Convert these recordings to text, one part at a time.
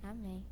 Amém.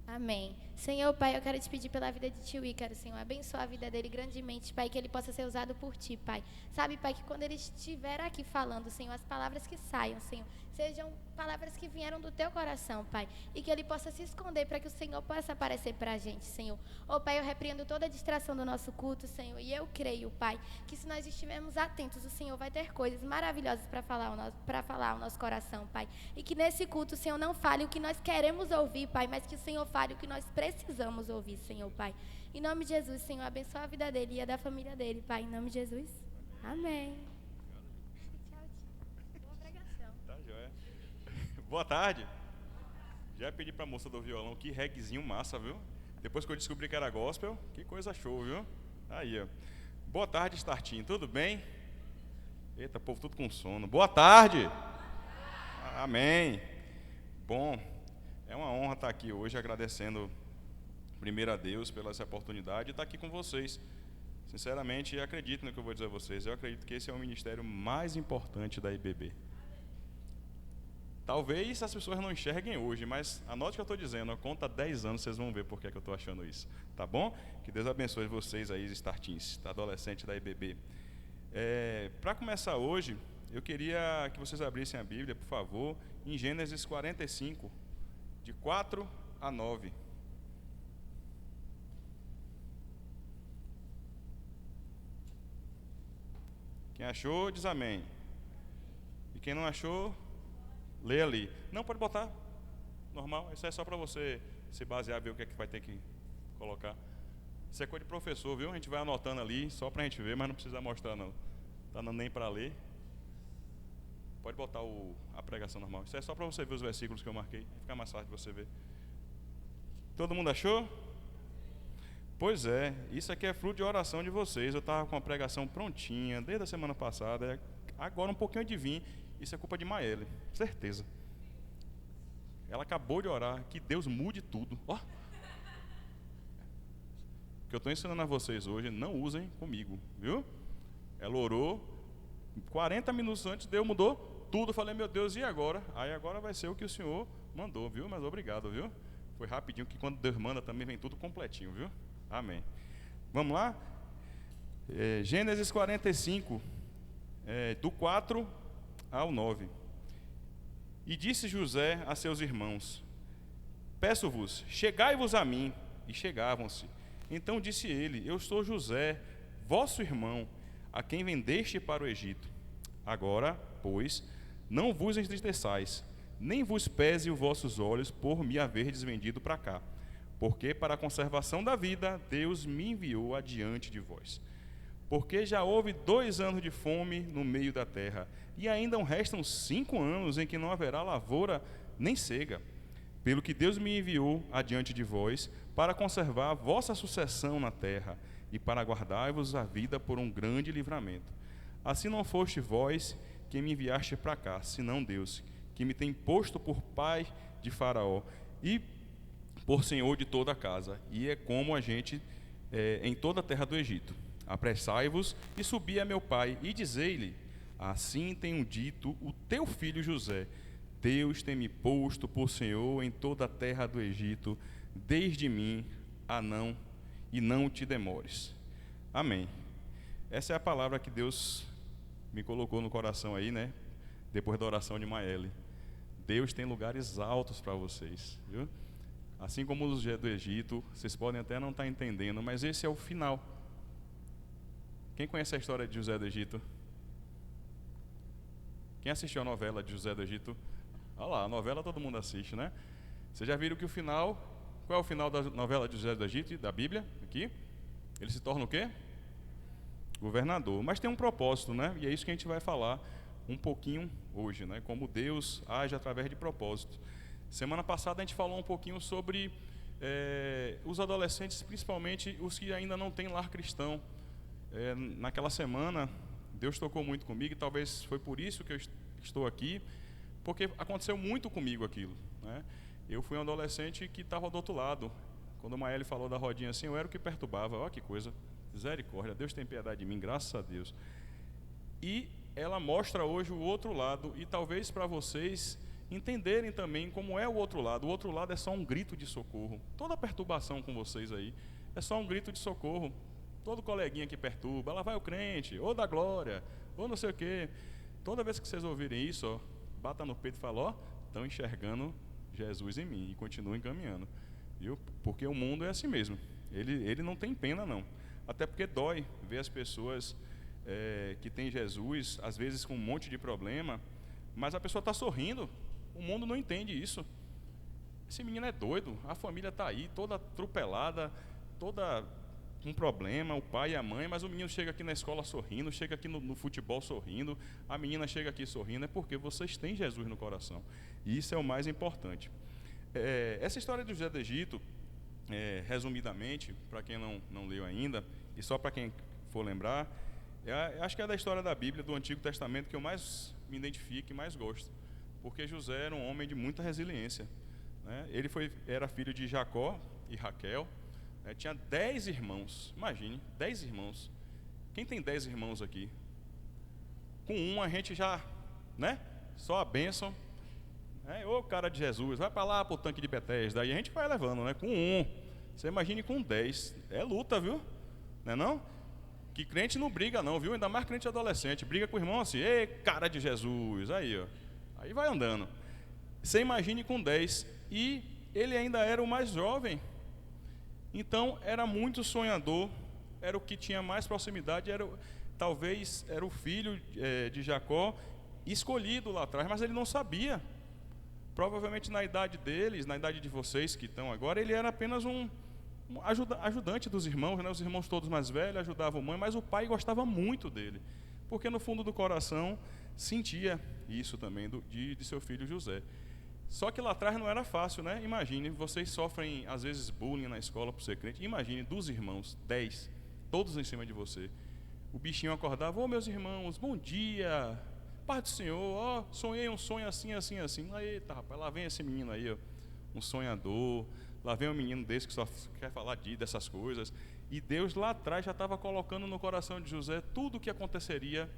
Amém. Senhor, Pai, eu quero te pedir pela vida de tio Ícaro, Senhor. Abençoa a vida dele grandemente, Pai, que ele possa ser usado por ti, Pai. Sabe, Pai, que quando ele estiver aqui falando, Senhor, as palavras que saiam, Senhor, sejam palavras que vieram do teu coração, Pai. E que ele possa se esconder para que o Senhor possa aparecer para a gente, Senhor. Ô, Pai, eu repreendo toda a distração do nosso culto, Senhor. E eu creio, Pai, que se nós estivermos atentos, o Senhor vai ter coisas maravilhosas para falar ao nosso coração, Pai. E que nesse culto o Senhor não fale o que nós queremos ouvir, Pai, mas que o Senhor fale o que nós precisamos ouvir, Senhor, Pai. Em nome de Jesus, Senhor, abençoa a vida dele e a da família dele, Pai. Em nome de Jesus. Amém. Tchau, tio. Boa pregação. Tá joia. Boa tarde. Já pedi pra moça do violão, que reguezinho massa, viu? Depois que eu descobri que era gospel, que coisa show, viu? Aí, ó. Boa tarde, Startinho. Tudo bem? Eita, povo tudo com sono. Boa tarde. Amém. Bom, é uma honra estar aqui hoje agradecendo primeiro a Deus pela essa oportunidade de estar aqui com vocês. Sinceramente, acredito no que eu vou dizer a vocês. Eu acredito que esse é o ministério mais importante da IBB. Talvez as pessoas não enxerguem hoje, mas anote o que eu estou dizendo. Conta 10 anos, vocês vão ver por que eu estou achando isso. Tá bom? Que Deus abençoe vocês aí, Startins, adolescente da IBB. Para começar hoje, eu queria que vocês abrissem a Bíblia, por favor, em Gênesis 45, de 4 a 9. Quem achou, diz amém. E quem não achou, lê ali. Não, pode botar. Normal. Isso é só para você se basear, ver o que é que vai ter que colocar. Isso é coisa de professor, viu? A gente vai anotando ali, só para a gente ver, mas não precisa mostrar não. Tá nem para ler. Pode botar a pregação normal. Isso é só para você ver os versículos que eu marquei. Fica mais fácil de você ver. Todo mundo achou? Pois é, isso aqui é fruto de oração de vocês. Eu estava com a pregação prontinha desde a semana passada. Agora um pouquinho de vir. Isso é culpa de Maele, certeza. Ela acabou de orar, que Deus mude tudo. Ó. O que eu estou ensinando a vocês hoje, não usem comigo, viu? Ela orou, 40 minutos antes, Deus mudou tudo. Eu falei, meu Deus, e agora? Aí agora vai ser o que o Senhor mandou, viu? Mas obrigado, viu? Foi rapidinho, que quando Deus manda também vem tudo completinho, viu? Amém. Vamos lá? Gênesis 45, do 4 ao 9. E disse José a seus irmãos: peço-vos, chegai-vos a mim. E chegavam-se. Então disse ele: eu sou José, vosso irmão, a quem vendeste para o Egito. Agora, pois, não vos entristeçais, nem vos pese os vossos olhos por me haverdes vendido para cá, porque para a conservação da vida Deus me enviou adiante de vós. Porque já houve 2 anos de fome no meio da terra, e ainda restam 5 anos em que não haverá lavoura nem cega. Pelo que Deus me enviou adiante de vós, para conservar a vossa sucessão na terra, e para guardar-vos a vida por um grande livramento. Assim não foste vós quem me enviaste para cá, senão Deus, que me tem posto por pai de Faraó, e por senhor de toda a casa, e é como a gente em toda a terra do Egito. Apressai-vos e subi a meu pai, e dizei-lhe: assim tenho dito o teu filho José, Deus tem me posto por senhor em toda a terra do Egito, desde mim a não, e não te demores. Amém. Essa é a palavra que Deus me colocou no coração aí, né? Depois da oração de Maele. Deus tem lugares altos para vocês, viu? Assim como os do Egito, vocês podem até não estar entendendo, mas esse é o final. Quem conhece a história de José do Egito? Quem assistiu a novela de José do Egito? Olha lá, a novela todo mundo assiste, né? Vocês já viram que o final... Qual é o final da novela de José do Egito, da Bíblia? Aqui. Ele se torna o quê? Governador. Mas tem um propósito, né? E é isso que a gente vai falar um pouquinho hoje, né? Como Deus age através de propósito. Semana passada a gente falou um pouquinho sobre os adolescentes, principalmente os que ainda não têm lar cristão. Naquela semana, Deus tocou muito comigo, e talvez foi por isso que eu estou aqui, porque aconteceu muito comigo aquilo, né? Eu fui um adolescente que estava do outro lado. Quando a Maele falou da rodinha assim, eu era o que perturbava. Olha que coisa, Misericórdia, Deus tem piedade de mim, graças a Deus. E ela mostra hoje o outro lado, e talvez para vocês entenderem também como é o outro lado. O outro lado é só um grito de socorro. Toda perturbação com vocês aí é só um grito de socorro. Todo coleguinha que perturba, lá vai o crente, ou da glória, ou não sei o quê. Toda vez que vocês ouvirem isso, ó, bata no peito e fala, ó, estão enxergando Jesus em mim, e continuem caminhando, viu? Porque o mundo é assim mesmo, ele não tem pena não, até porque dói ver as pessoas que têm Jesus, às vezes com um monte de problema, mas a pessoa está sorrindo, o mundo não entende isso. Esse menino é doido, a família está aí, toda atropelada, toda com problema, o pai e a mãe, mas o menino chega aqui na escola sorrindo, chega aqui no futebol sorrindo, a menina chega aqui sorrindo, é porque vocês têm Jesus no coração, e isso é o mais importante. Essa história do José do Egito, resumidamente, para quem não leu ainda, e só para quem for lembrar, acho que é da história da Bíblia, do Antigo Testamento, que eu mais me identifico e mais gosto, porque José era um homem de muita resiliência, né? Ele era filho de Jacó e Raquel, tinha 10 irmãos, imagine, 10 irmãos. Quem tem 10 irmãos aqui? Com um a gente já, né? Só a bênção. Ô cara de Jesus, vai para lá pro tanque de Betesda, daí a gente vai levando, né? Com um. Você imagine com 10. É luta, viu? Não é não? Que crente não briga não, viu? Ainda mais crente adolescente. Briga com o irmão assim, ei, cara de Jesus. Aí, ó. Aí vai andando. Você imagine com 10. E ele ainda era o mais jovem. Então, era muito sonhador, era o que tinha mais proximidade, talvez era o filho de Jacó, escolhido lá atrás, mas ele não sabia. Provavelmente na idade deles, na idade de vocês que estão agora, ele era apenas um ajudante dos irmãos, né? Os irmãos todos mais velhos ajudavam a mãe, mas o pai gostava muito dele, porque no fundo do coração sentia isso também de seu filho José. Só que lá atrás não era fácil, né? Imagine, vocês sofrem às vezes bullying na escola por ser crente. Imagine, dos irmãos, 10, todos em cima de você. O bichinho acordava, ô meus irmãos, bom dia, paz do Senhor, ó, sonhei um sonho assim, assim, assim. Eita, rapaz, lá vem esse menino aí, ó, um sonhador, lá vem um menino desse que só quer falar dessas coisas. E Deus lá atrás já estava colocando no coração de José tudo o que aconteceria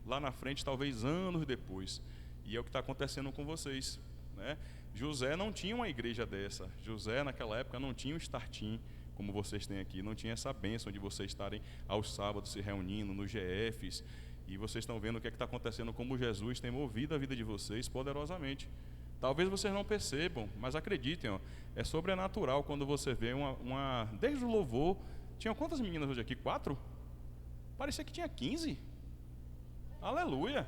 lá na frente, talvez anos depois. E é o que está acontecendo com vocês. Né? José não tinha uma igreja dessa. José naquela época não tinha um startim como vocês têm aqui, não tinha essa bênção de vocês estarem aos sábados se reunindo nos GFs, e vocês estão vendo o que está acontecendo, como Jesus tem movido a vida de vocês poderosamente. Talvez vocês não percebam, mas acreditem, ó, é sobrenatural quando você vê desde o louvor. Tinham quantas meninas hoje aqui? 4? Parecia que tinha 15. Aleluia.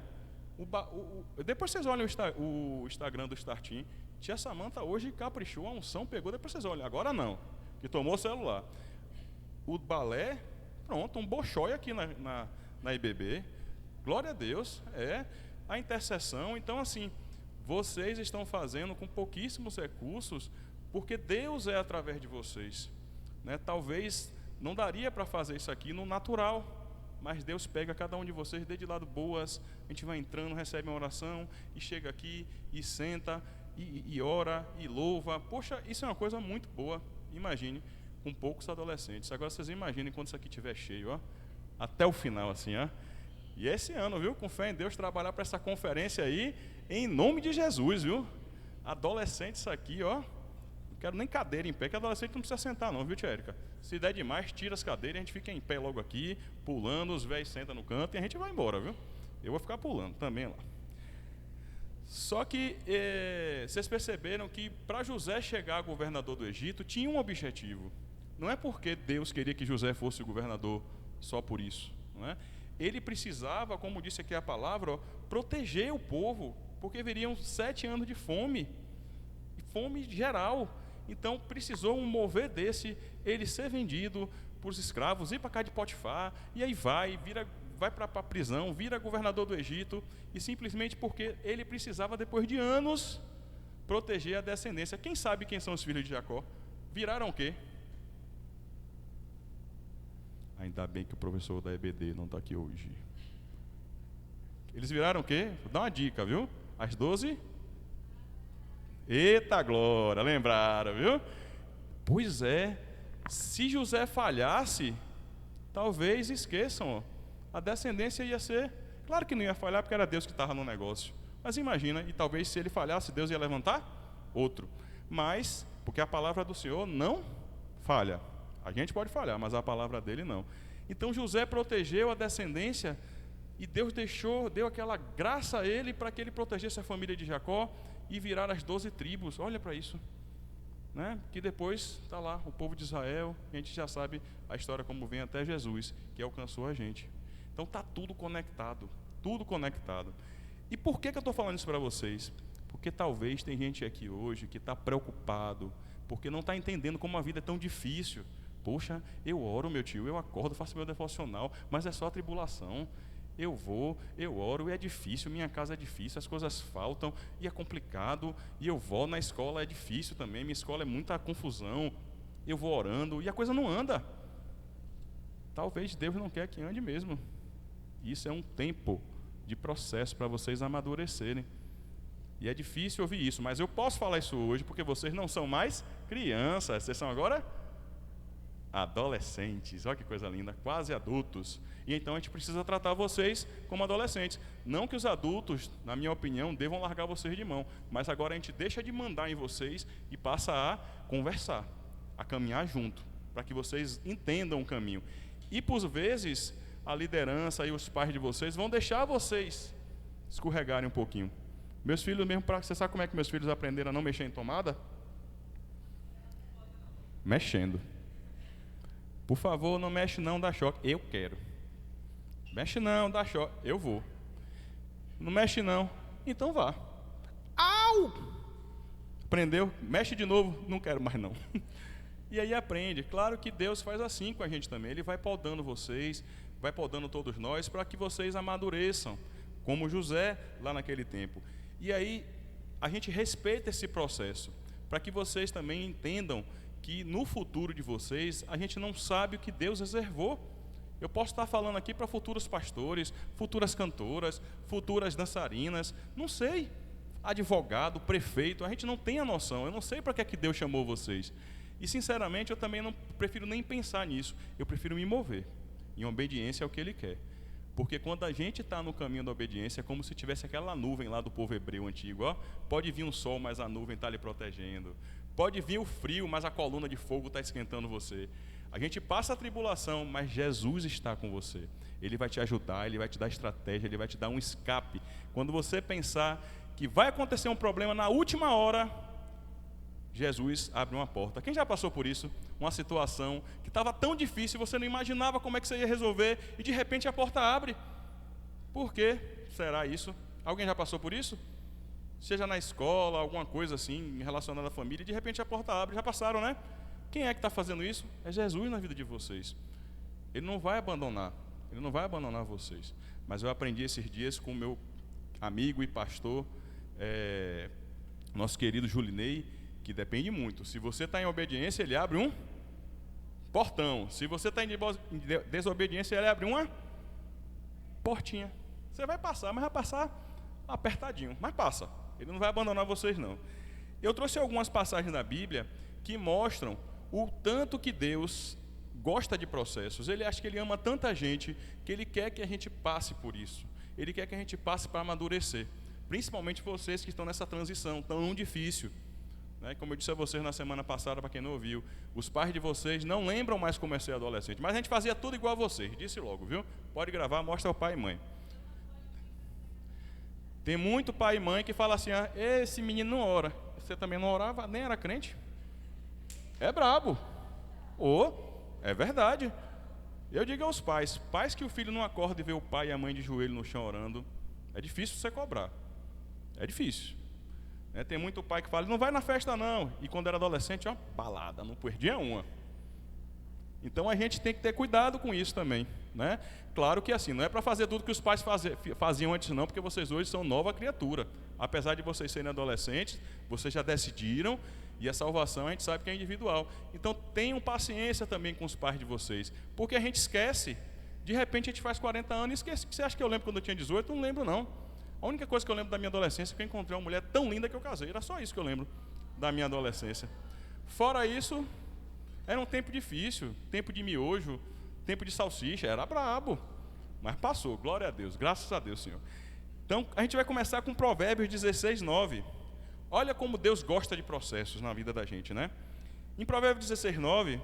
Depois vocês olham o Instagram do Startim. Tia Samanta hoje caprichou, a unção pegou. Depois vocês olham, agora não, que tomou o celular. O balé, pronto, um bochói aqui na IBB. Glória a Deus, a intercessão. Então assim, vocês estão fazendo com pouquíssimos recursos, porque Deus é através de vocês, né? Talvez não daria para fazer isso aqui no natural, mas Deus pega cada um de vocês, desde lado boas, a gente vai entrando, recebe uma oração, e chega aqui, e senta, e ora, e louva. Poxa, isso é uma coisa muito boa. Imagine, com poucos adolescentes. Agora vocês imaginem quando isso aqui estiver cheio, ó, até o final, assim, ó. E esse ano, viu, com fé em Deus, trabalhar para essa conferência aí, em nome de Jesus, viu? Adolescentes aqui, ó. Não quero nem cadeira em pé, que adolescente não precisa sentar não, viu, tia Érica? Se der demais, tira as cadeiras, a gente fica em pé logo aqui, pulando, os velhos sentam no canto e a gente vai embora, viu? Eu vou ficar pulando também lá. Só que vocês perceberam que para José chegar governador do Egito, tinha um objetivo. Não é porque Deus queria que José fosse governador só por isso, não é? Ele precisava, como disse aqui a palavra, ó, proteger o povo, porque viriam 7 anos de fome geral. Então precisou um mover desse, ele ser vendido por os escravos, ir para cá de Potifar, e aí vai para a prisão, vira governador do Egito, e simplesmente porque ele precisava, depois de anos, proteger a descendência. Quem sabe quem são os filhos de Jacó? Viraram o quê? Ainda bem que o professor da EBD não está aqui hoje. Eles viraram o quê? Vou dar uma dica, viu? As 12... Eita glória, lembraram, viu? Pois é, se José falhasse, talvez esqueçam, ó, a descendência ia ser, claro que não ia falhar porque era Deus que estava no negócio, mas imagina, e talvez se ele falhasse, Deus ia levantar outro, mas, porque a palavra do Senhor não falha, a gente pode falhar, mas a palavra dele não. Então José protegeu a descendência, e Deus deu aquela graça a ele para que ele protegesse a família de Jacó e virar as 12 tribos, olha para isso. Né? Que depois está lá o povo de Israel, a gente já sabe a história como vem até Jesus, que alcançou a gente. Então está tudo conectado, tudo conectado. E por que eu estou falando isso para vocês? Porque talvez tem gente aqui hoje que está preocupado, porque não está entendendo como a vida é tão difícil. Poxa, eu oro, meu tio, eu acordo, faço meu devocional, mas é só tribulação. Eu vou, eu oro, e é difícil, minha casa é difícil, as coisas faltam, e é complicado, e eu vou na escola, é difícil também, minha escola é muita confusão, eu vou orando, e a coisa não anda. Talvez Deus não quer que ande mesmo. Isso é um tempo de processo para vocês amadurecerem. E é difícil ouvir isso, mas eu posso falar isso hoje, porque vocês não são mais crianças, vocês são agora adolescentes, olha que coisa linda, quase adultos. E então a gente precisa tratar vocês como adolescentes. Não que os adultos, na minha opinião, devam largar vocês de mão, mas agora a gente deixa de mandar em vocês e passa a conversar, a caminhar junto, para que vocês entendam o caminho. E por vezes a liderança e os pais de vocês vão deixar vocês escorregarem um pouquinho. Meus filhos mesmo, você sabe como é que meus filhos aprenderam a não mexer em tomada? Mexendo. Por favor, não mexe não, dá choque. Eu quero. Mexe não, dá choque. Eu vou. Não mexe não. Então vá. Au! Aprendeu? Mexe de novo. Não quero mais não. E aí aprende. Claro que Deus faz assim com a gente também. Ele vai podando vocês, vai podando todos nós, para que vocês amadureçam, como José lá naquele tempo. E aí a gente respeita esse processo, para que vocês também entendam que no futuro de vocês, a gente não sabe o que Deus reservou. Eu posso estar falando aqui para futuros pastores, futuras cantoras, futuras dançarinas, não sei, advogado, prefeito, a gente não tem a noção, eu não sei para que é que Deus chamou vocês. E sinceramente eu também não prefiro nem pensar nisso, eu prefiro me mover em obediência ao que Ele quer. Porque quando a gente está no caminho da obediência, é como se tivesse aquela nuvem lá do povo hebreu antigo, ó. Pode vir um sol, mas a nuvem está lhe protegendo. Pode vir o frio, mas a coluna de fogo está esquentando você. A gente passa a tribulação, mas Jesus está com você. Ele vai te ajudar, Ele vai te dar estratégia, Ele vai te dar um escape. Quando você pensar que vai acontecer um problema na última hora, Jesus abre uma porta. Quem já passou por isso? Uma situação que estava tão difícil, você não imaginava como é que você ia resolver, e de repente a porta abre. Por quê? Será isso? Alguém já passou por isso? Seja na escola, alguma coisa assim, relacionada à família, e de repente a porta abre, já passaram, né? Quem é que está fazendo isso? É Jesus na vida de vocês. Ele não vai abandonar vocês. Mas eu aprendi esses dias com o meu amigo e pastor, nosso querido Julinei, que depende muito. Se você está em obediência, ele abre um portão. Se você está em desobediência, ele abre uma portinha. Você vai passar, mas vai passar apertadinho, mas passa. Ele não vai abandonar vocês, não. Eu trouxe algumas passagens da Bíblia que mostram o tanto que Deus gosta de processos. Ele acha que Ele ama tanta gente que Ele quer que a gente passe por isso. Ele quer que a gente passe para amadurecer. Principalmente vocês que estão nessa transição tão difícil. Né? Como eu disse a vocês na semana passada, para quem não ouviu, os pais de vocês não lembram mais como é ser adolescente. Mas a gente fazia tudo igual a vocês. Disse logo, viu? Pode gravar, mostra ao pai e mãe. Tem muito pai e mãe que fala assim, esse menino não ora. Você também não orava, nem era crente? É brabo. É verdade. Eu digo aos pais que o filho não acorda e vê o pai e a mãe de joelho no chão orando, é difícil você cobrar. É difícil. Tem muito pai que fala, não vai na festa não. E quando era adolescente, balada, não perdia uma. Então a gente tem que ter cuidado com isso também, né? Claro que assim, não é para fazer tudo que os pais faziam antes não, porque vocês hoje são nova criatura. Apesar de vocês serem adolescentes, vocês já decidiram, e a salvação a gente sabe que é individual. Então tenham paciência também com os pais de vocês, porque a gente esquece. De repente a gente faz 40 anos e esquece. Você acha que eu lembro quando eu tinha 18? Não lembro não. A única coisa que eu lembro da minha adolescência é que eu encontrei uma mulher tão linda que eu casei. Era só isso que eu lembro da minha adolescência. Fora isso, era um tempo difícil, tempo de miojo, tempo de salsicha, era brabo. Mas passou, glória a Deus, graças a Deus, Senhor. Então, a gente vai começar com Provérbios 16, 9. Olha como Deus gosta de processos na vida da gente, né? Em Provérbios 16, 9,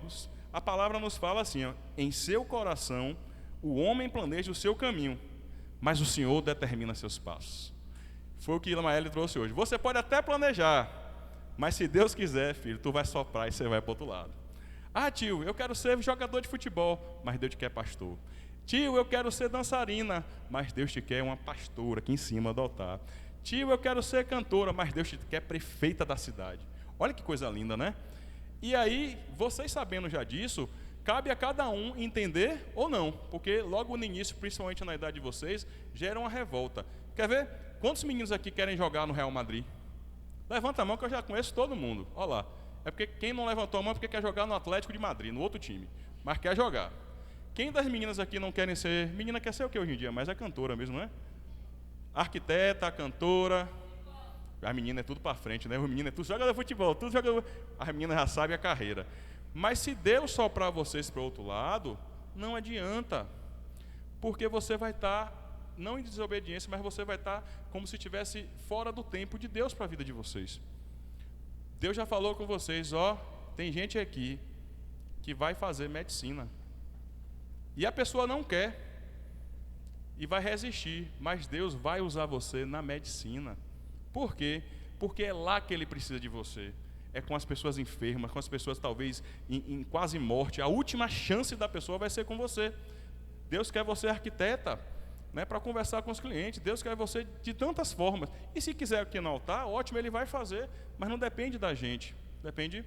a palavra nos fala assim, ó, em seu coração o homem planeja o seu caminho, mas o Senhor determina seus passos. Foi o que Ilmael trouxe hoje. Você pode até planejar, mas se Deus quiser, filho, tu vai soprar e você vai para o outro lado. Ah, tio, eu quero ser jogador de futebol, mas Deus te quer pastor. Tio, eu quero ser dançarina, mas Deus te quer uma pastora aqui em cima do altar. Tio, eu quero ser cantora, mas Deus te quer prefeita da cidade. Olha que coisa linda, né? E aí, vocês sabendo já disso, cabe a cada um entender ou não, porque logo no início, principalmente na idade de vocês, gera uma revolta. Quer ver? Quantos meninos aqui querem jogar no Real Madrid? Levanta a mão que eu já conheço todo mundo. Olha lá. É porque quem não levantou a mão é porque quer jogar no Atlético de Madrid, no outro time, mas quer jogar. Quem das meninas aqui não querem ser... Menina quer ser o que hoje em dia? Mas é cantora mesmo, né? Arquiteta, cantora. A menina é tudo para frente, né? O menino é tudo joga futebol, tudo joga... A menina já sabe a carreira. Mas se Deus soprar vocês para o outro lado, não adianta. Porque você vai estar, não em desobediência, mas você vai estar como se estivesse fora do tempo de Deus para a vida de vocês. Deus já falou com vocês, ó, tem gente aqui que vai fazer medicina. E a pessoa não quer e vai resistir, mas Deus vai usar você na medicina. Por quê? Porque é lá que Ele precisa de você. É com as pessoas enfermas, com as pessoas talvez em quase morte. A última chance da pessoa vai ser com você. Deus quer você arquiteta, né, para conversar com os clientes. Deus quer você de tantas formas. E se quiser aqui no altar, ótimo, Ele vai fazer. Mas não depende da gente, depende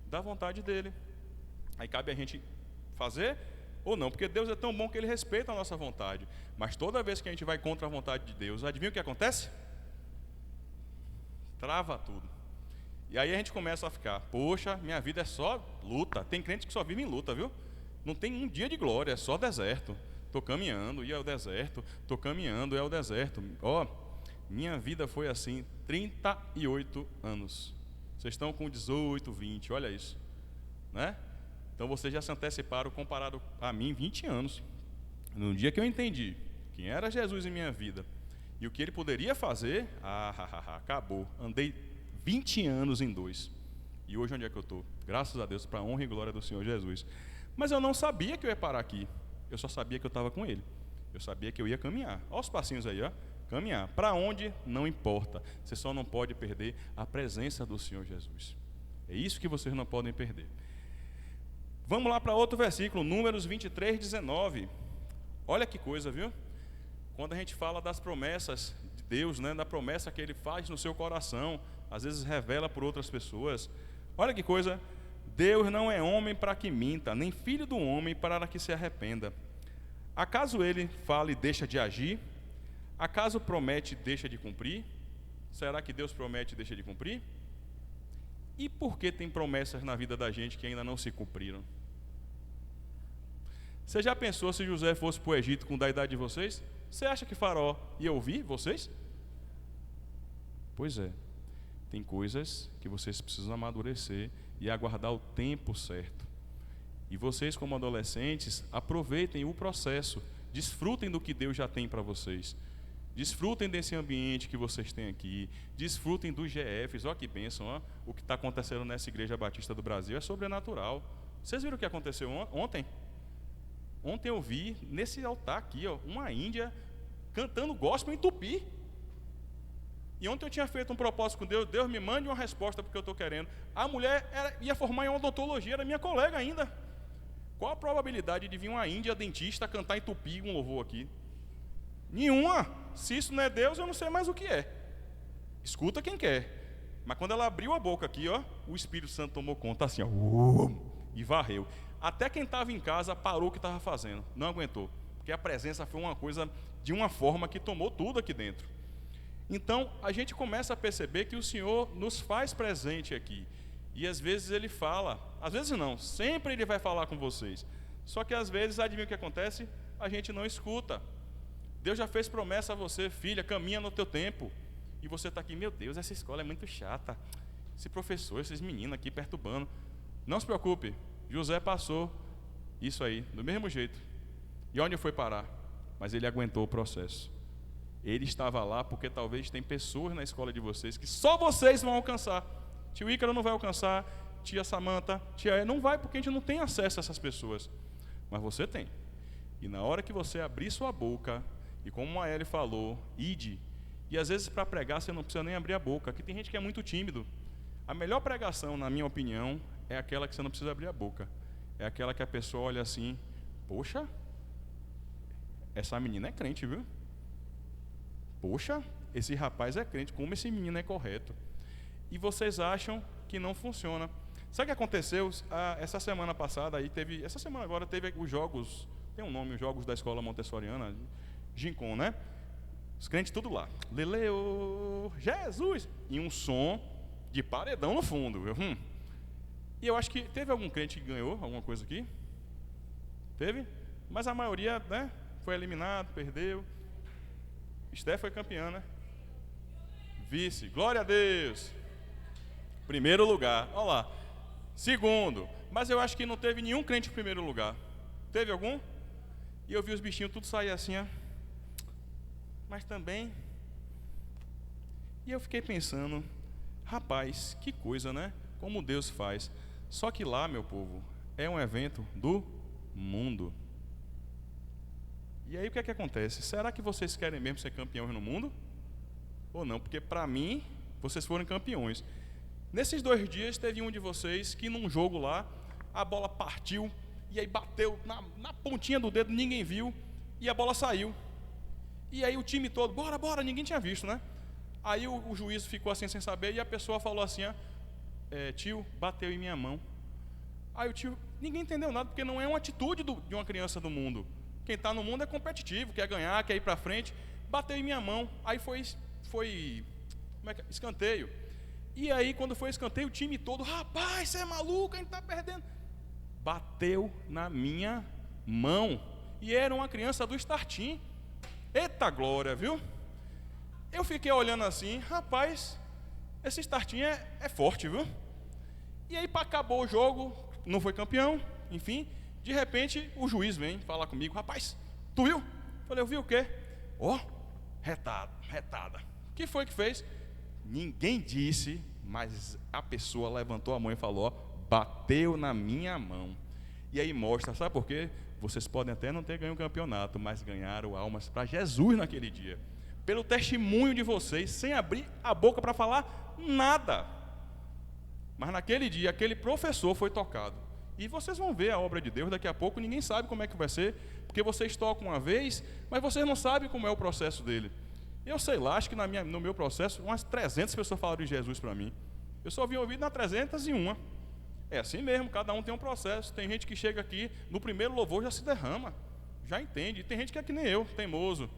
da vontade dEle. Aí cabe a gente fazer ou não, porque Deus é tão bom que Ele respeita a nossa vontade. Mas toda vez que a gente vai contra a vontade de Deus, adivinha o que acontece? Trava tudo. E aí a gente começa a ficar, poxa, minha vida é só luta. Tem crente que só vive em luta, viu? Não tem um dia de glória, é só deserto. Estou caminhando, e é o deserto. Estou caminhando, é o deserto. Ó, minha vida foi assim, 38 anos. Vocês estão com 18, 20, olha isso, né? Então vocês já se anteciparam comparado a mim 20 anos. No dia que eu entendi quem era Jesus em minha vida e o que Ele poderia fazer, acabou. Andei 20 anos em 2. E hoje onde é que eu estou? Graças a Deus, para a honra e glória do Senhor Jesus. Mas eu não sabia que eu ia parar aqui. Eu só sabia que eu estava com Ele. Eu sabia que eu ia caminhar. Olha os passinhos aí, ó. Caminhar. Para onde? Não importa. Você só não pode perder a presença do Senhor Jesus. É isso que vocês não podem perder. Vamos lá para outro versículo, Números 23, 19. Olha que coisa, viu? Quando a gente fala das promessas de Deus, né, da promessa que Ele faz no seu coração, às vezes revela por outras pessoas. Olha que coisa, Deus não é homem para que minta, nem filho do homem para que se arrependa. Acaso Ele fala e deixa de agir? Acaso promete e deixa de cumprir? Será que Deus promete e deixa de cumprir? E por que tem promessas na vida da gente que ainda não se cumpriram? Você já pensou se José fosse para o Egito com a idade de vocês? Você acha que Faraó ia ouvir vocês? Pois é. Tem coisas que vocês precisam amadurecer e aguardar o tempo certo. E vocês, como adolescentes, aproveitem o processo. Desfrutem do que Deus já tem para vocês. Desfrutem desse ambiente que vocês têm aqui. Desfrutem dos GFs. Olha que bênção, ó. O que está acontecendo nessa Igreja Batista do Brasil é sobrenatural. Vocês viram o que aconteceu ontem? Ontem eu vi, nesse altar aqui, ó, uma índia cantando gospel em tupi. E ontem eu tinha feito um propósito com Deus. Deus me mande uma resposta porque eu estou querendo. A mulher ia formar em odontologia, era minha colega ainda. Qual a probabilidade de vir uma índia dentista cantar em tupi um louvor aqui? Nenhuma. Se isso não é Deus, eu não sei mais o que é. Escuta quem quer. Mas quando ela abriu a boca aqui, ó, o Espírito Santo tomou conta assim, ó, e varreu. Até quem estava em casa parou o que estava fazendo. Não aguentou. Porque a presença foi uma coisa de uma forma que tomou tudo aqui dentro. Então, a gente começa a perceber que o Senhor nos faz presente aqui. E às vezes Ele fala, às vezes não, sempre Ele vai falar com vocês. Só que às vezes, adivinha o que acontece? A gente não escuta. Deus já fez promessa a você, filha, caminha no teu tempo. E você está aqui, meu Deus, essa escola é muito chata. Esse professor, esses meninos aqui perturbando. Não se preocupe, José passou Isso aí, do mesmo jeito. E onde foi parar? Mas ele aguentou o processo. Ele estava lá porque talvez tem pessoas na escola de vocês que só vocês vão alcançar. Tio Ícaro não vai alcançar, tia Samanta, tia... Não vai porque a gente não tem acesso a essas pessoas. Mas você tem. E na hora que você abrir sua boca, e como a Eli falou, ide. E às vezes para pregar você não precisa nem abrir a boca. Aqui tem gente que é muito tímido. A melhor pregação, na minha opinião, é aquela que você não precisa abrir a boca. É aquela que a pessoa olha assim, poxa, essa menina é crente, viu? Poxa, esse rapaz é crente, como esse menino é correto. E vocês acham que não funciona. Sabe o que aconteceu? Essa semana passada, aí teve, essa semana agora teve os jogos, tem um nome, os jogos da escola montessoriana, Gincon, né? Os crentes tudo lá. Leleu, Jesus! E um som de paredão no fundo, viu? E eu acho que teve algum crente que ganhou alguma coisa aqui? Teve? Mas a maioria, né, foi eliminado, perdeu. Esté foi campeã, né? Vice, glória a Deus. Primeiro lugar, olha lá. Segundo, mas eu acho que não teve nenhum crente em primeiro lugar. Teve algum? E eu vi os bichinhos tudo sair assim, ó. Mas também. E eu fiquei pensando, rapaz, que coisa, né? Como Deus faz. Só que lá, meu povo, é um evento do mundo. E aí o que é que acontece? Será que vocês querem mesmo ser campeões no mundo? Ou não? Porque para mim, vocês foram campeões. Nesses 2 dias, teve um de vocês que num jogo lá, a bola partiu e aí bateu na pontinha do dedo, ninguém viu, e a bola saiu. E aí o time todo, bora, ninguém tinha visto, né? Aí o juiz ficou assim sem saber e a pessoa falou assim, tio, bateu em minha mão. Aí o tio, ninguém entendeu nada, porque não é uma atitude de uma criança do mundo. Quem está no mundo é competitivo, quer ganhar, quer ir para frente. Bateu em minha mão, aí foi escanteio. E aí quando foi escanteio, o time todo, rapaz, você é maluco, a gente está perdendo. Bateu na minha mão. E era uma criança do Startim. Eita glória, viu? Eu fiquei olhando assim, rapaz, esse Startim é forte, viu? E aí acabou o jogo, não foi campeão, enfim. De repente o juiz vem falar comigo, rapaz, tu viu? Falei, eu vi o quê? Retada. O que foi que fez? Ninguém disse, mas a pessoa levantou a mão e falou, bateu na minha mão. E aí mostra, sabe por quê? Vocês podem até não ter ganho o campeonato, mas ganharam almas para Jesus naquele dia. Pelo testemunho de vocês, sem abrir a boca para falar nada. Mas naquele dia, aquele professor foi tocado. E vocês vão ver a obra de Deus, daqui a pouco ninguém sabe como é que vai ser, porque vocês tocam uma vez, mas vocês não sabem como é o processo dele. Eu sei lá, acho que no meu processo, umas 300 pessoas falaram de Jesus para mim. Eu só vim ouvir na 301. É assim mesmo, cada um tem um processo. Tem gente que chega aqui, no primeiro louvor já se derrama, já entende. E tem gente que é que nem eu, teimoso.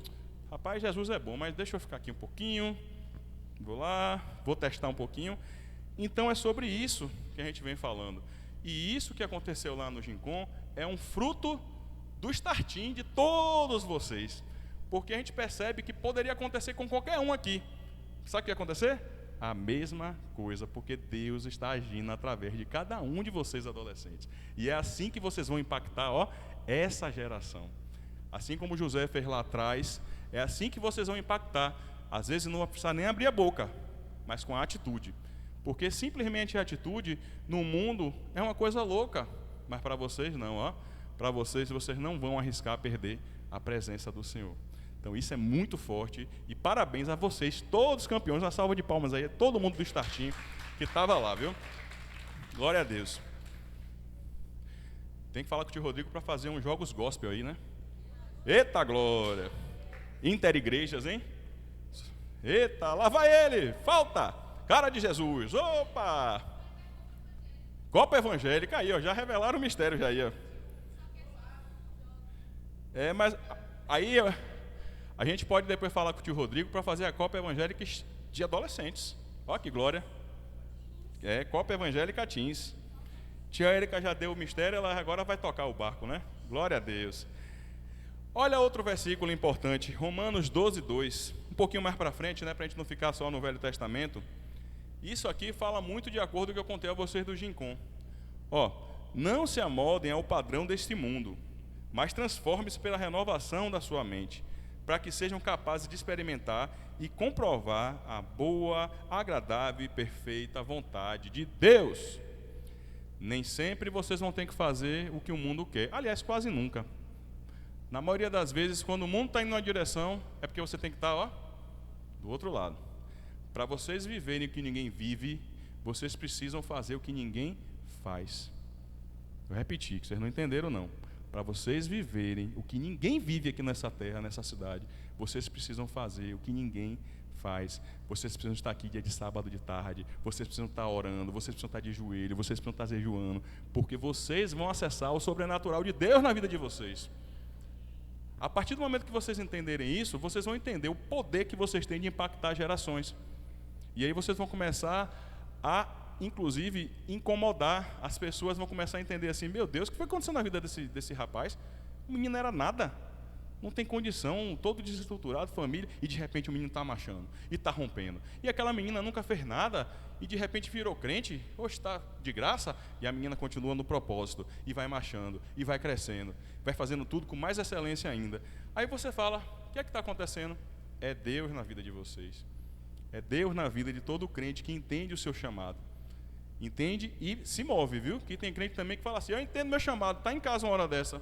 Rapaz, Jesus é bom, mas deixa eu ficar aqui um pouquinho. Vou lá, vou testar um pouquinho. Então é sobre isso que a gente vem falando. E isso que aconteceu lá no Gincon é um fruto do Startim de todos vocês. Porque a gente percebe que poderia acontecer com qualquer um aqui. Sabe o que ia acontecer? A mesma coisa, porque Deus está agindo através de cada um de vocês adolescentes. E é assim que vocês vão impactar, essa geração. Assim como José fez lá atrás, é assim que vocês vão impactar. Às vezes não vai precisar nem abrir a boca, mas com a atitude. Porque simplesmente a atitude no mundo é uma coisa louca, mas para vocês não, Para vocês não vão arriscar perder a presença do Senhor. Então isso é muito forte e parabéns a vocês, todos campeões, uma salva de palmas aí, todo mundo do Startim que estava lá, viu? Glória a Deus. Tem que falar com o tio Rodrigo para fazer uns jogos gospel aí, né? Eita glória! Interigrejas, hein? Eita, lá vai ele! Falta! Cara de Jesus! Opa! Copa Evangélica aí, já revelaram o mistério já aí, mas aí a gente pode depois falar com o tio Rodrigo para fazer a Copa Evangélica de adolescentes. Olha que glória. Copa Evangélica Teens. Tia Erika já deu o mistério, ela agora vai tocar o barco, né? Glória a Deus. Olha outro versículo importante, Romanos 12:2. Um pouquinho mais para frente, né? Para a gente não ficar só no Velho Testamento. Isso aqui fala muito de acordo com o que eu contei a vocês do Gincon. não se amoldem ao padrão deste mundo, mas transformem-se pela renovação da sua mente, para que sejam capazes de experimentar e comprovar a boa, agradável e perfeita vontade de Deus. Nem sempre vocês vão ter que fazer o que o mundo quer. Aliás, quase nunca. Na maioria das vezes, quando o mundo está indo numa direção, é porque você tem que estar, do outro lado. Para vocês viverem o que ninguém vive, vocês precisam fazer o que ninguém faz. Eu repeti, que vocês não entenderam não. Para vocês viverem o que ninguém vive aqui nessa terra, nessa cidade, vocês precisam fazer o que ninguém faz. Vocês precisam estar aqui dia de sábado de tarde, vocês precisam estar orando, vocês precisam estar de joelho, vocês precisam estar jejuando, porque vocês vão acessar o sobrenatural de Deus na vida de vocês. A partir do momento que vocês entenderem isso, vocês vão entender o poder que vocês têm de impactar gerações. E aí vocês vão começar a, inclusive, incomodar. As pessoas vão começar a entender assim, meu Deus, o que foi acontecendo na vida desse rapaz? O menino era nada, não tem condição, todo desestruturado, família, e de repente o menino está marchando, e está rompendo. E aquela menina nunca fez nada, e de repente virou crente, hoje está de graça, e a menina continua no propósito, e vai marchando, e vai crescendo, vai fazendo tudo com mais excelência ainda. Aí você fala, o que é que está acontecendo? É Deus na vida de vocês. É Deus na vida de todo crente que entende o seu chamado. Entende e se move, viu? Que tem crente também que fala assim, eu entendo meu chamado, está em casa uma hora dessa.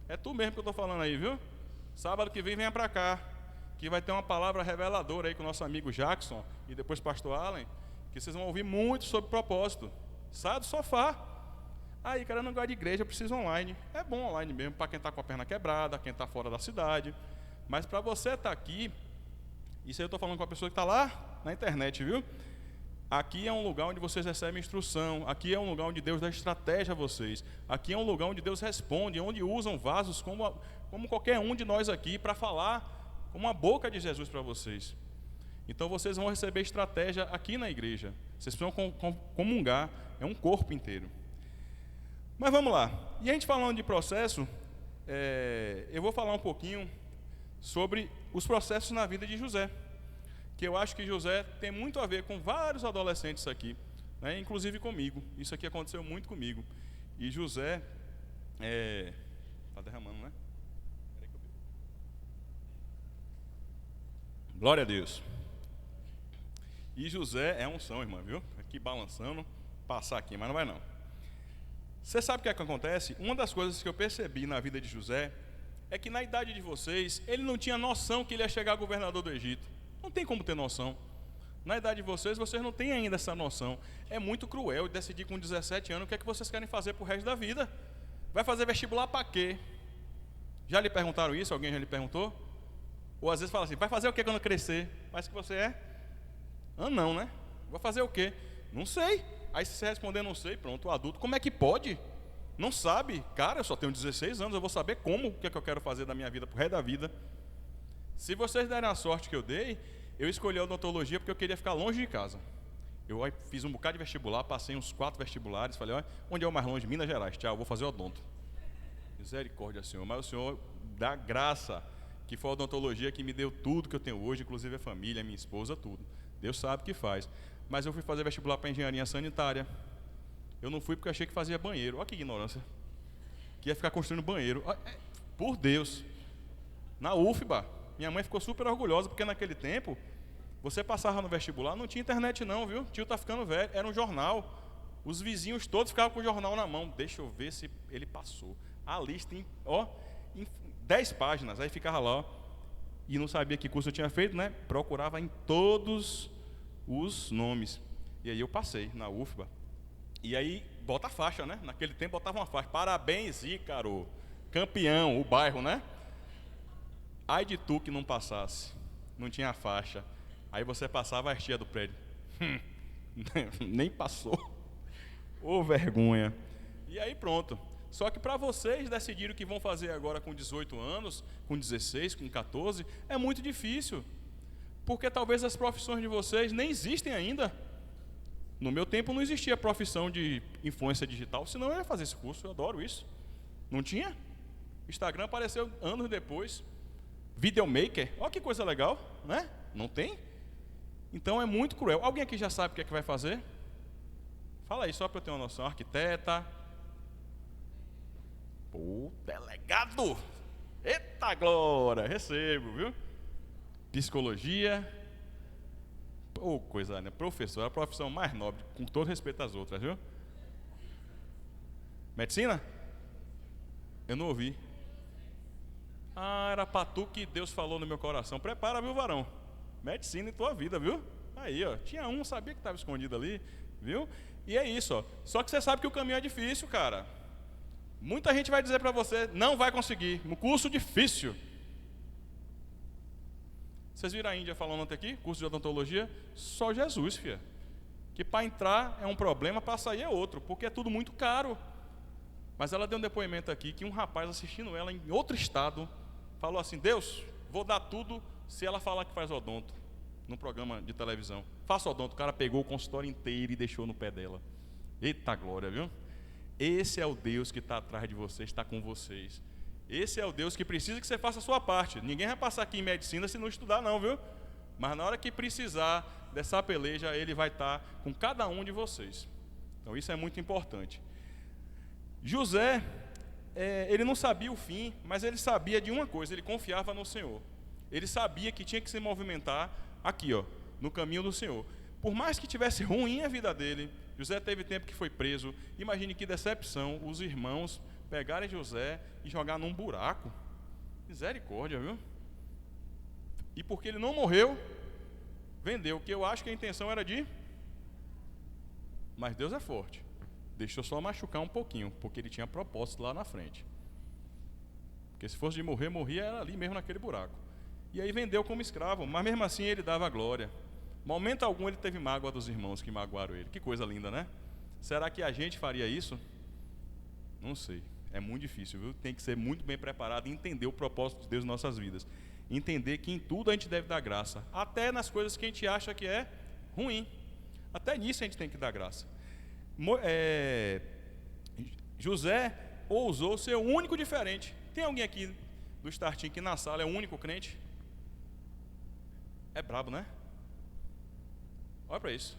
É tu mesmo que eu estou falando aí, viu? Sábado que vem, venha para cá, que vai ter uma palavra reveladora aí com o nosso amigo Jackson e depois pastor Allen, que vocês vão ouvir muito sobre propósito. Sai do sofá. Aí, cara, eu não gosto de igreja, eu preciso online. É bom online mesmo, para quem está com a perna quebrada, quem está fora da cidade. Mas para você estar aqui, isso aí eu estou falando com a pessoa que está lá na internet, viu? Aqui é um lugar onde vocês recebem instrução, aqui é um lugar onde Deus dá estratégia a vocês, aqui é um lugar onde Deus responde, onde usam vasos como qualquer um de nós aqui para falar como a boca de Jesus para vocês. Então vocês vão receber estratégia aqui na igreja, vocês precisam comungar, é um corpo inteiro. Mas vamos lá, e a gente falando de processo, eu vou falar um pouquinho sobre os processos na vida de José, que eu acho que José tem muito a ver com vários adolescentes aqui, né, inclusive comigo. Isso aqui aconteceu muito comigo. E José está derramando, né? Glória a Deus. E José é unção, irmã, viu? Aqui balançando, passar aqui, mas não vai não. Você sabe o que é que acontece? Uma das coisas que eu percebi na vida de José é que na idade de vocês, ele não tinha noção que ele ia chegar governador do Egito. Não tem como ter noção. Na idade de vocês não têm ainda essa noção. É muito cruel decidir com 17 anos o que é que vocês querem fazer pro resto da vida. Vai fazer vestibular para quê? Já lhe perguntaram isso? Alguém já lhe perguntou? Ou às vezes fala assim, vai fazer o que quando crescer? Mas que você é? Ah, não, né? Vai fazer o quê? Não sei. Aí se você responder não sei, pronto, o adulto, como é que pode? Não sabe? Cara, eu só tenho 16 anos, eu vou saber como, o que é que eu quero fazer da minha vida pro resto da vida. Se vocês derem a sorte que eu dei, eu escolhi a odontologia porque eu queria ficar longe de casa. Eu fiz um bocado de vestibular, passei uns 4 vestibulares, falei, olha, onde é o mais longe? Minas Gerais, tchau, vou fazer odonto. Misericórdia, Senhor, mas o Senhor dá graça, que foi a odontologia que me deu tudo que eu tenho hoje, inclusive a família, a minha esposa, tudo. Deus sabe o que faz. Mas eu fui fazer vestibular para engenharia sanitária. Eu não fui porque achei que fazia banheiro. Olha que ignorância. Que ia ficar construindo banheiro. Por Deus. Na UFBA. Minha mãe ficou super orgulhosa, porque naquele tempo, você passava no vestibular, não tinha internet não, viu? O tio tá ficando velho, era um jornal. Os vizinhos todos ficavam com o jornal na mão. Deixa eu ver se ele passou. A lista em 10 páginas, aí ficava lá, ó, e não sabia que curso eu tinha feito, né? Procurava em todos os nomes. E aí eu passei na UFBA. E aí, bota a faixa, né? Naquele tempo botava uma faixa. Parabéns, Ícaro. Campeão, o bairro, né? Ai de tu que não passasse, não tinha faixa. Aí você passava a tia do prédio. Nem passou. Ô vergonha. E aí pronto. Só que para vocês decidirem o que vão fazer agora com 18 anos, com 16, com 14, é muito difícil. Porque talvez as profissões de vocês nem existem ainda. No meu tempo não existia a profissão de influência digital, senão eu ia fazer esse curso, eu adoro isso. Não tinha? Instagram apareceu anos depois. Videomaker, olha que coisa legal, né? Não tem? Então é muito cruel. Alguém aqui já sabe o que é que vai fazer? Fala aí, só para eu ter uma noção. Arquiteta, Pô, delegado! Eita glória! Recebo, viu? Psicologia. Pô, coisa, né? Professor, a profissão mais nobre, com todo respeito às outras, viu? Medicina? Eu não ouvi. Ah, era pra tu que Deus falou no meu coração. Prepara, viu, varão? Medicina em tua vida, viu? Aí, ó. Tinha um, sabia que estava escondido ali, viu? E é isso, ó. Só que você sabe que o caminho é difícil, cara. Muita gente vai dizer pra você, não vai conseguir. Um curso difícil. Vocês viram a Índia falando até aqui? Curso de odontologia? Só Jesus, filha. Que para entrar é um problema, para sair é outro. Porque é tudo muito caro. Mas ela deu um depoimento aqui que um rapaz assistindo ela em outro estado falou assim: Deus, vou dar tudo se ela falar que faz odonto num programa de televisão. Faça odonto. O cara pegou o consultório inteiro e deixou no pé dela. Eita glória, viu? Esse é o Deus que está atrás de vocês, está com vocês. Esse é o Deus que precisa que você faça a sua parte. Ninguém vai passar aqui em medicina se não estudar não, viu? Mas na hora que precisar dessa peleja, Ele vai estar com cada um de vocês. Então isso é muito importante. José, ele não sabia o fim, mas ele sabia de uma coisa, ele confiava no Senhor. Ele sabia que tinha que se movimentar aqui, ó, no caminho do Senhor. Por mais que tivesse ruim a vida dele, José teve tempo que foi preso. Imagine que decepção os irmãos pegarem José e jogar num buraco. Misericórdia, viu? E porque ele não morreu, vendeu, que eu acho que a intenção era de... Mas Deus é forte. Deixou só machucar um pouquinho, porque ele tinha propósito lá na frente. Porque se fosse de morrer, morria era ali mesmo naquele buraco. E aí vendeu como escravo, mas mesmo assim ele dava glória. Momento algum ele teve mágoa dos irmãos que magoaram ele. Que coisa linda, né? Será que a gente faria isso? Não sei. É muito difícil, viu? Tem que ser muito bem preparado e entender o propósito de Deus em nossas vidas. Entender que em tudo a gente deve dar graça. Até nas coisas que a gente acha que é ruim. Até nisso a gente tem que dar graça. José ousou ser o único diferente. Tem alguém aqui do Startinho que na sala é o único crente? É brabo, né? Olha para isso.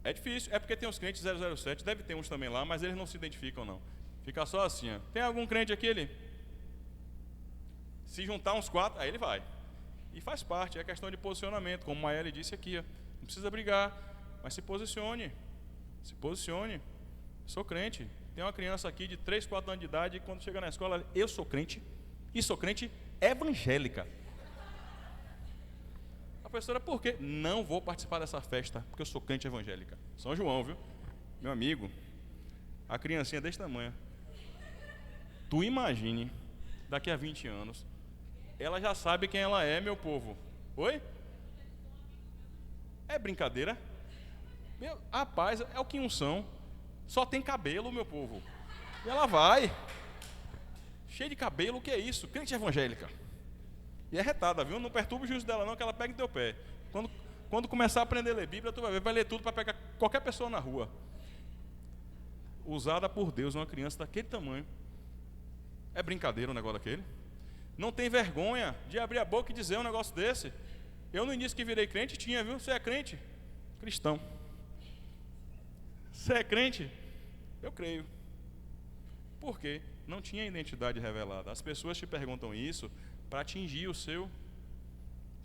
É difícil, é porque tem os crentes 007, deve ter uns também lá, mas eles não se identificam não. Fica só assim, ó. Tem algum crente aqui? Ele? Se juntar uns 4, aí ele vai. E faz parte, é questão de posicionamento, como a Maeli disse aqui, ó. Não precisa brigar, mas se posicione. Se posicione. Sou crente. Tem uma criança aqui de 3, 4 anos de idade, e quando chega na escola, eu sou crente, e sou crente evangélica. A professora, por quê? Não vou participar dessa festa, porque eu sou crente evangélica. São João, viu? Meu amigo, a criancinha desse tamanho. Tu imagine, daqui a 20 anos, ela já sabe quem ela é, meu povo. Oi? É brincadeira? Meu, rapaz, é o que unção. Só tem cabelo, meu povo. E ela vai. Cheia de cabelo, o que é isso? Crente evangélica. E é retada, viu? Não perturba o juízo dela não, que ela pega em teu pé. Quando começar a aprender a ler Bíblia, tu vai ver, vai ler tudo para pegar qualquer pessoa na rua. Usada por Deus, uma criança daquele tamanho. É brincadeira um negócio daquele? Não tem vergonha de abrir a boca e dizer um negócio desse. Eu no início que virei crente tinha, viu? Você é crente? Cristão. Você é crente? Eu creio. Por quê? Não tinha identidade revelada. As pessoas te perguntam isso para atingir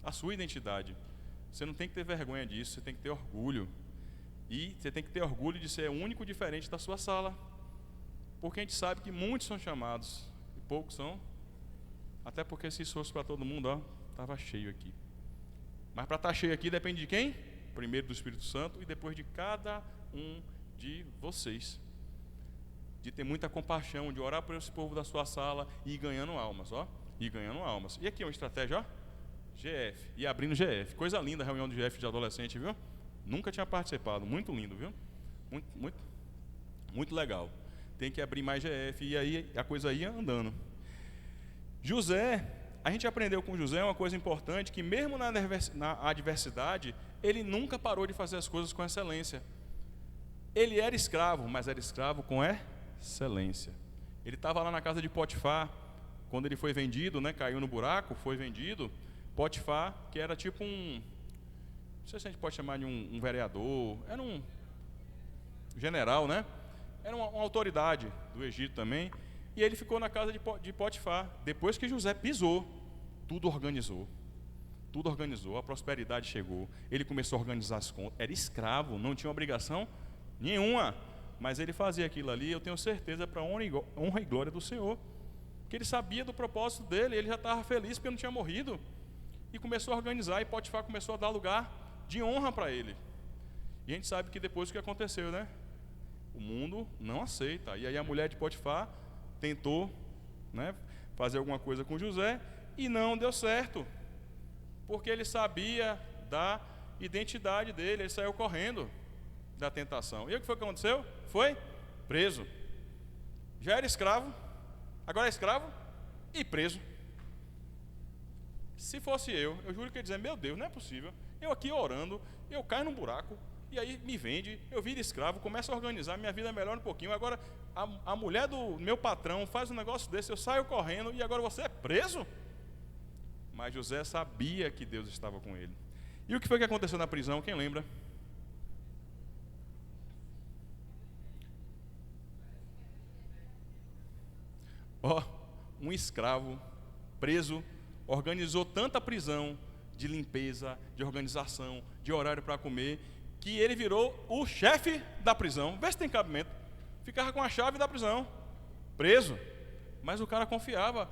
a sua identidade. Você não tem que ter vergonha disso, você tem que ter orgulho. E você tem que ter orgulho de ser o único diferente da sua sala. Porque a gente sabe que muitos são chamados e poucos são. Até porque se isso fosse para todo mundo, ó, estava cheio aqui. Mas para estar cheio aqui depende de quem? Primeiro do Espírito Santo e depois de cada um de vocês. De ter muita compaixão, de orar por esse povo da sua sala e ir ganhando almas, ó. Ir ganhando almas. E aqui uma estratégia, ó. GF. E abrindo GF. Coisa linda a reunião de GF de adolescente, viu? Nunca tinha participado. Muito lindo, viu? Muito legal. Tem que abrir mais GF e aí a coisa ia andando. José, a gente aprendeu com José uma coisa importante, que mesmo na adversidade, ele nunca parou de fazer as coisas com excelência. Ele era escravo, mas era escravo com excelência. Ele estava lá na casa de Potifar, quando ele foi vendido, né, caiu no buraco, foi vendido. Potifar, que era tipo não sei se a gente pode chamar de um vereador, era um general, né? era uma autoridade do Egito também, e ele ficou na casa de Potifar. Depois que José pisou, tudo organizou. Tudo organizou, a prosperidade chegou. Ele começou a organizar as contas. Era escravo, não tinha obrigação nenhuma, mas ele fazia aquilo ali, eu tenho certeza, para honra e glória do Senhor, porque ele sabia do propósito dele, ele já estava feliz porque não tinha morrido, e começou a organizar, e Potifar começou a dar lugar de honra para ele. E a gente sabe que depois o que aconteceu, né? O mundo não aceita. E aí a mulher de Potifar tentou, né, fazer alguma coisa com José e não deu certo, porque ele sabia da identidade dele, ele saiu correndo da tentação. E o que foi que aconteceu? Foi preso. Já era escravo, agora é escravo e preso. Se fosse eu juro que ia dizer, meu Deus, não é possível. Eu aqui orando, eu caio num buraco, e aí me vende, eu viro escravo, começo a organizar, minha vida melhora um pouquinho. Agora a mulher do meu patrão faz um negócio desse, eu saio correndo, e agora você é preso? Mas José sabia que Deus estava com ele. E o que foi que aconteceu na prisão? Quem lembra? Um escravo preso organizou tanta prisão de limpeza, de organização, de horário para comer, que ele virou o chefe da prisão. Vê se tem cabimento. Ficava com a chave da prisão, preso. Mas o cara confiava.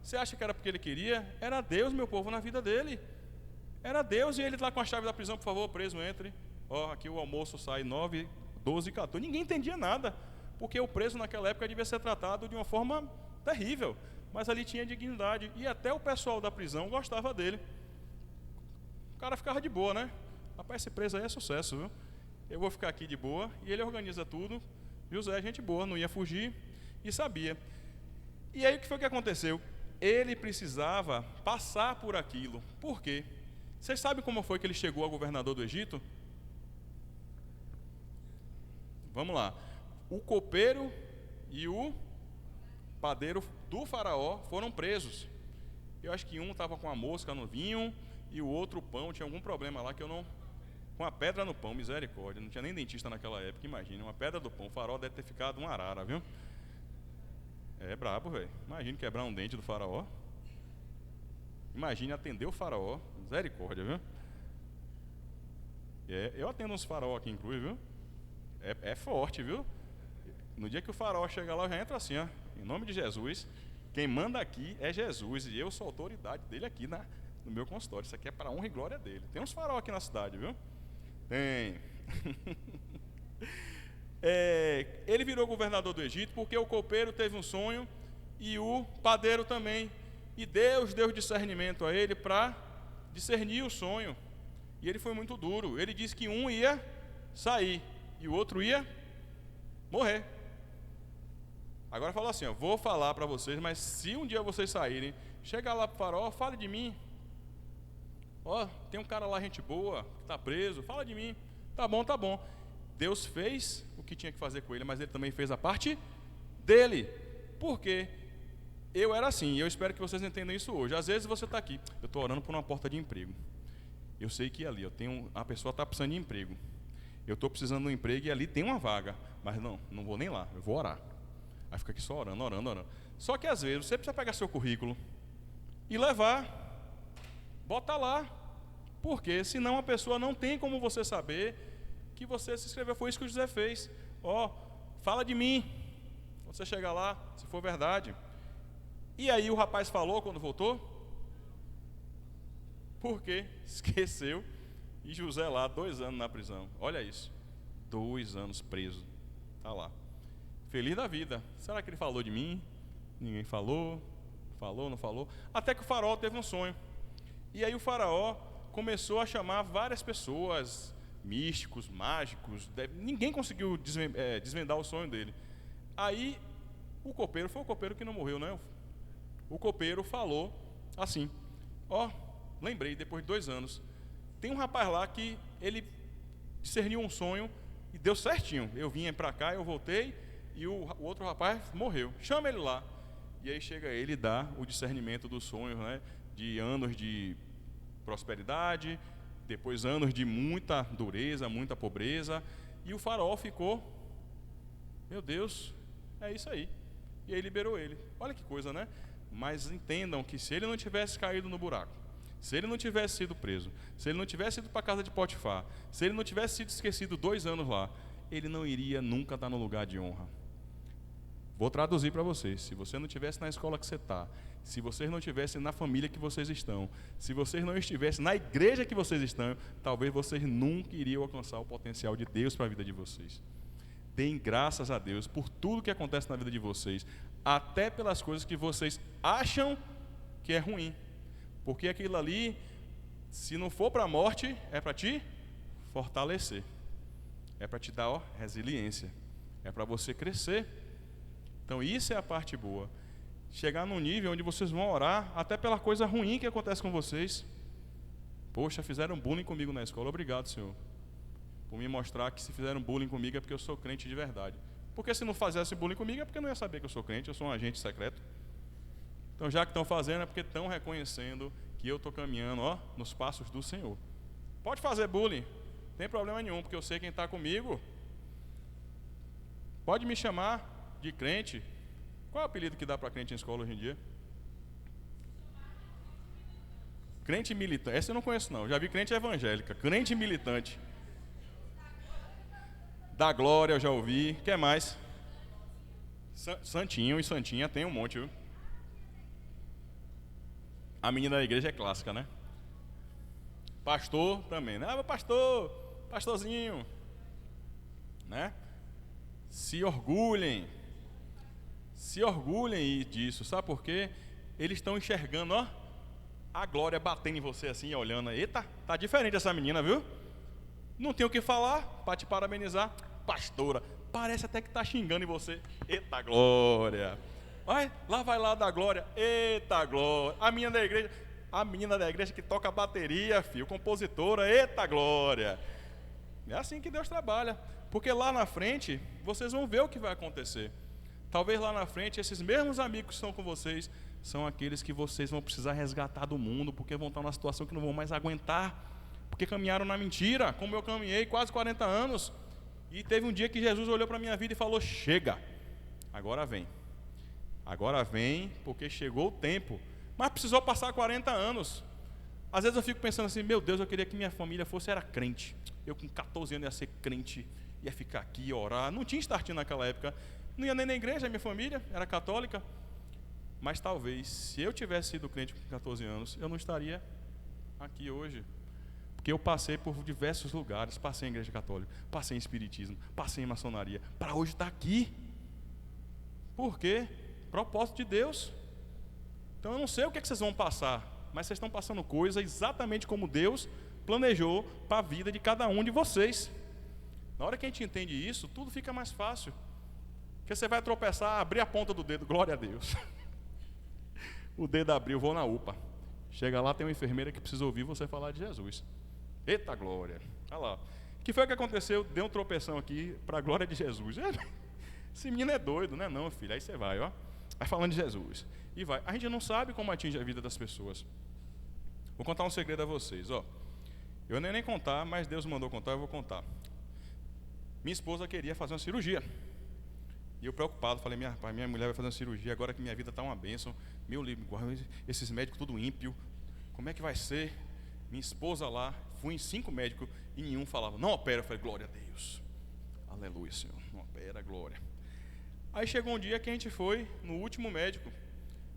Você acha que era porque ele queria? Era Deus, meu povo, na vida dele. Era Deus, e ele lá com a chave da prisão, por favor, preso, entre. Aqui o almoço sai 9, 12, 14. Ninguém entendia nada, porque o preso naquela época devia ser tratado de uma forma terrível. Mas ali tinha dignidade, e até o pessoal da prisão gostava dele. O cara ficava de boa, né? Rapaz, esse preso aí é sucesso, viu? Eu vou ficar aqui de boa, e ele organiza tudo. José é gente boa, não ia fugir, e sabia. E aí o que foi que aconteceu? Ele precisava passar por aquilo. Por quê? Vocês sabem como foi que ele chegou ao governador do Egito? Vamos lá. O copeiro e o padeiro do faraó foram presos. Eu acho que um estava com a mosca no vinho e o outro, o pão, tinha algum problema lá que eu não... Com a pedra no pão, misericórdia. Não tinha nem dentista naquela época, imagina. Uma pedra do pão, o faraó deve ter ficado uma arara, viu? É brabo, velho. Imagina quebrar um dente do faraó. Imagine atender o faraó. Misericórdia, viu? Eu atendo uns faraó aqui, inclusive, viu? É forte, viu? No dia que o faraó chega lá, eu já entra assim, ó. Em nome de Jesus. Quem manda aqui é Jesus. E eu sou a autoridade dele aqui no meu consultório. Isso aqui é para a honra e glória dele. Tem uns faraó aqui na cidade, viu? Tem. Ele virou governador do Egito porque o copeiro teve um sonho e o padeiro também. E Deus deu discernimento a ele para discernir o sonho. E ele foi muito duro. Ele disse que um ia sair e o outro ia morrer. Agora fala assim, vou falar para vocês, mas se um dia vocês saírem, chega lá para o faraó, fale de mim. Tem um cara lá, gente boa, que está preso, fala de mim. Tá bom, tá bom. Deus fez o que tinha que fazer com ele, mas ele também fez a parte dele. Por quê? Eu era assim, e eu espero que vocês entendam isso hoje. Às vezes você está aqui, eu estou orando por uma porta de emprego. Eu sei que ali, a pessoa está precisando de emprego. Eu estou precisando de um emprego e ali tem uma vaga. Mas não vou nem lá, eu vou orar. Aí fica aqui só orando, orando, orando. Só que às vezes você precisa pegar seu currículo e levar, botar lá. Porque senão a pessoa não tem como você saber que você se inscreveu. Foi isso que o José fez. Fala de mim. Você chega lá, se for verdade. E aí o rapaz falou quando voltou? Porque esqueceu. E José lá, 2 anos na prisão. Olha isso. 2 anos preso. Está lá. Feliz da vida. Será que ele falou de mim? Ninguém falou. Falou, não falou. Até que o faraó teve um sonho. E aí o faraó começou a chamar várias pessoas, místicos, mágicos. Ninguém conseguiu desvendar o sonho dele. Aí o copeiro, foi o copeiro que não morreu, né? O copeiro falou assim, lembrei, depois de 2 anos, tem um rapaz lá que ele discerniu um sonho e deu certinho. Eu vim para cá, eu voltei e o outro rapaz morreu. Chama ele lá. E aí chega ele e dá o discernimento dos sonhos, né? De anos de prosperidade, depois anos de muita dureza, muita pobreza. E o faraó ficou Meu Deus, é isso aí. E aí liberou ele. Olha que coisa, né? Mas entendam que se ele não tivesse caído no buraco, se ele não tivesse sido preso, se ele não tivesse ido para a casa de Potifar, se ele não tivesse sido esquecido 2 anos lá, ele não iria nunca estar no lugar de honra. Vou traduzir para vocês. Se você não estivesse na escola que você está, se vocês não estivessem na família que vocês estão, se vocês não estivessem na igreja que vocês estão, talvez vocês nunca iriam alcançar o potencial de Deus para a vida de vocês. Deem graças a Deus por tudo que acontece na vida de vocês, até pelas coisas que vocês acham que é ruim. Porque aquilo ali, se não for para a morte, é para te fortalecer. É para te dar resiliência. É para você crescer. Então isso é a parte boa. Chegar num nível onde vocês vão orar até pela coisa ruim que acontece com vocês. Poxa, fizeram bullying comigo na escola. Obrigado, Senhor, por me mostrar que se fizeram bullying comigo é porque eu sou crente de verdade. Porque se não fizesse bullying comigo é porque eu não ia saber que eu sou crente, eu sou um agente secreto. Então já que estão fazendo é porque estão reconhecendo que eu estou caminhando nos passos do Senhor. Pode fazer bullying, não tem problema nenhum, porque eu sei quem está comigo. Pode me chamar de crente. Qual é o apelido que dá para crente em escola hoje em dia? Crente militante. Essa eu não conheço não, já vi crente evangélica. Crente militante. Da glória eu já ouvi. O que mais? Santinho e santinha tem um monte, viu? A menina da igreja é clássica, né? Pastor também, né? Ah, pastorzinho, né? Se orgulhem disso, sabe por quê? Eles estão enxergando, a glória batendo em você assim, olhando, eita, tá diferente essa menina, viu? Não tem o que falar para te parabenizar, pastora, parece até que tá xingando em você, eita glória. Lá vai lá da glória, eita glória. A menina da igreja que toca bateria, filho, compositora, eita glória. É assim que Deus trabalha, porque lá na frente vocês vão ver o que vai acontecer. Talvez lá na frente esses mesmos amigos que estão com vocês são aqueles que vocês vão precisar resgatar do mundo, porque vão estar numa situação que não vão mais aguentar, porque caminharam na mentira, como eu caminhei quase 40 anos. E teve um dia que Jesus olhou para a minha vida e falou: chega, agora vem, porque chegou o tempo. Mas precisou passar 40 anos. Às vezes eu fico pensando assim: meu Deus, eu queria que minha família era crente. Eu com 14 anos ia ser crente, ia ficar aqui, ia orar. Não tinha startinho naquela época, não ia nem na igreja, minha família era católica. Mas talvez, se eu tivesse sido crente com 14 anos, eu não estaria aqui hoje. Porque eu passei por diversos lugares, passei em igreja católica, passei em espiritismo, passei em maçonaria, para hoje estar aqui. Por quê? Propósito de Deus. Então eu não sei o que vocês vão passar, mas vocês estão passando coisa exatamente como Deus planejou para a vida de cada um de vocês. Na hora que a gente entende isso, tudo fica mais fácil. Porque você vai tropeçar, abrir a ponta do dedo, glória a Deus. O dedo abriu, vou na UPA. Chega lá, tem uma enfermeira que precisa ouvir você falar de Jesus. Eita glória. Olha lá. O que foi que aconteceu? Deu um tropeção aqui para a glória de Jesus. Esse menino é doido, né? Não, filho. Aí você vai, vai falando de Jesus. E vai. A gente não sabe como atinge a vida das pessoas. Vou contar um segredo a vocês, Eu nem contar, mas Deus mandou contar, eu vou contar. Minha esposa queria fazer uma cirurgia. E eu preocupado, falei: minha mulher vai fazer uma cirurgia, agora que minha vida está uma bênção. Meu livro, esses médicos tudo ímpio. Como é que vai ser? Minha esposa lá, fui em 5 médicos e nenhum falava: não opera. Eu falei: glória a Deus. Aleluia, Senhor. Não opera, glória. Aí chegou um dia que a gente foi no último médico.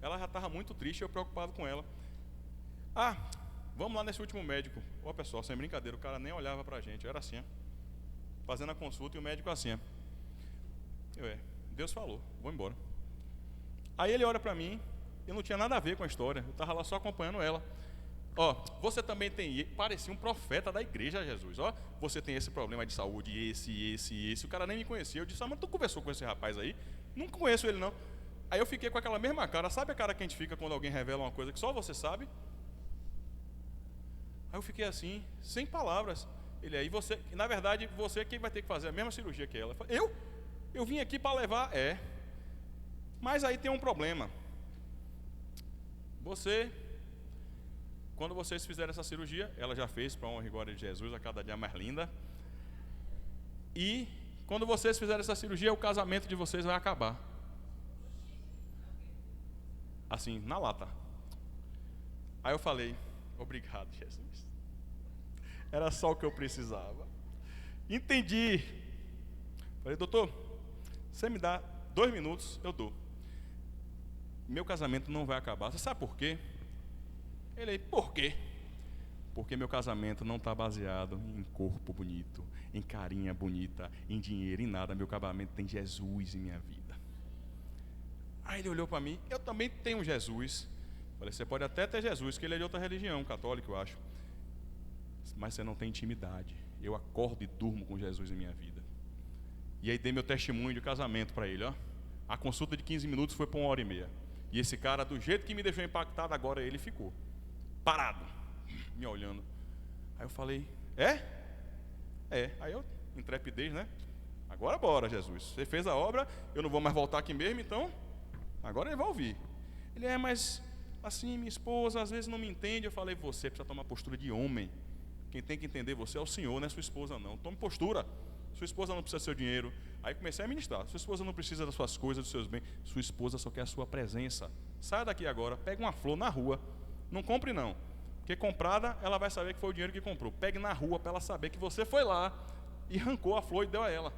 Ela já estava muito triste, eu preocupado com ela. Vamos lá nesse último médico. Pessoal, sem brincadeira, o cara nem olhava pra gente. Eu era assim, fazendo a consulta e o médico assim. Deus falou, vou embora. Aí ele olha pra mim, eu não tinha nada a ver com a história, eu estava lá só acompanhando ela. Você também tem, parecia um profeta da igreja, Jesus. Você tem esse problema de saúde, esse. O cara nem me conhecia. Eu disse: mas tu conversou com esse rapaz aí? Não conheço ele não. Aí eu fiquei com aquela mesma cara. Sabe a cara que a gente fica quando alguém revela uma coisa que só você sabe? Aí eu fiquei assim, sem palavras. Ele aí, na verdade, você é quem vai ter que fazer a mesma cirurgia que ela. Eu falei: eu vim aqui para levar, mas aí tem um problema. Quando vocês fizerem essa cirurgia, ela já fez, para honra e glória de Jesus, a cada dia mais linda. E quando vocês fizerem essa cirurgia, o casamento de vocês vai acabar. Assim, na lata. Aí eu falei, obrigado, Jesus. Era só o que eu precisava. Entendi. Falei, doutor, você me dá 2 minutos, eu dou. Meu casamento não vai acabar. Você sabe por quê? Ele, por quê? Porque meu casamento não está baseado em corpo bonito, em carinha bonita, em dinheiro, em nada. Meu casamento tem Jesus em minha vida. Aí ele olhou para mim, eu também tenho Jesus. Falei, você pode até ter Jesus, que ele é de outra religião, católico, eu acho. Mas você não tem intimidade. Eu acordo e durmo com Jesus em minha vida. E aí dei meu testemunho de casamento para ele, ó. A consulta de 15 minutos foi para 1h30. E esse cara, do jeito que me deixou impactado, agora ele ficou parado, me olhando. Aí eu falei, é? É. Aí eu, intrepidez, né? Agora bora, Jesus. Você fez a obra, eu não vou mais voltar aqui mesmo, então agora ele vai ouvir. Ele, mas assim, minha esposa às vezes não me entende. Eu falei, você precisa tomar postura de homem. Quem tem que entender você é o Senhor, não é sua esposa não. Tome postura. Sua esposa não precisa do seu dinheiro. Aí comecei a ministrar. Sua esposa não precisa das suas coisas, dos seus bens. Sua esposa só quer a sua presença. Saia daqui agora, pega uma flor na rua. Não compre não. Porque comprada, ela vai saber que foi o dinheiro que comprou. Pegue na rua para ela saber que você foi lá e arrancou a flor e deu a ela.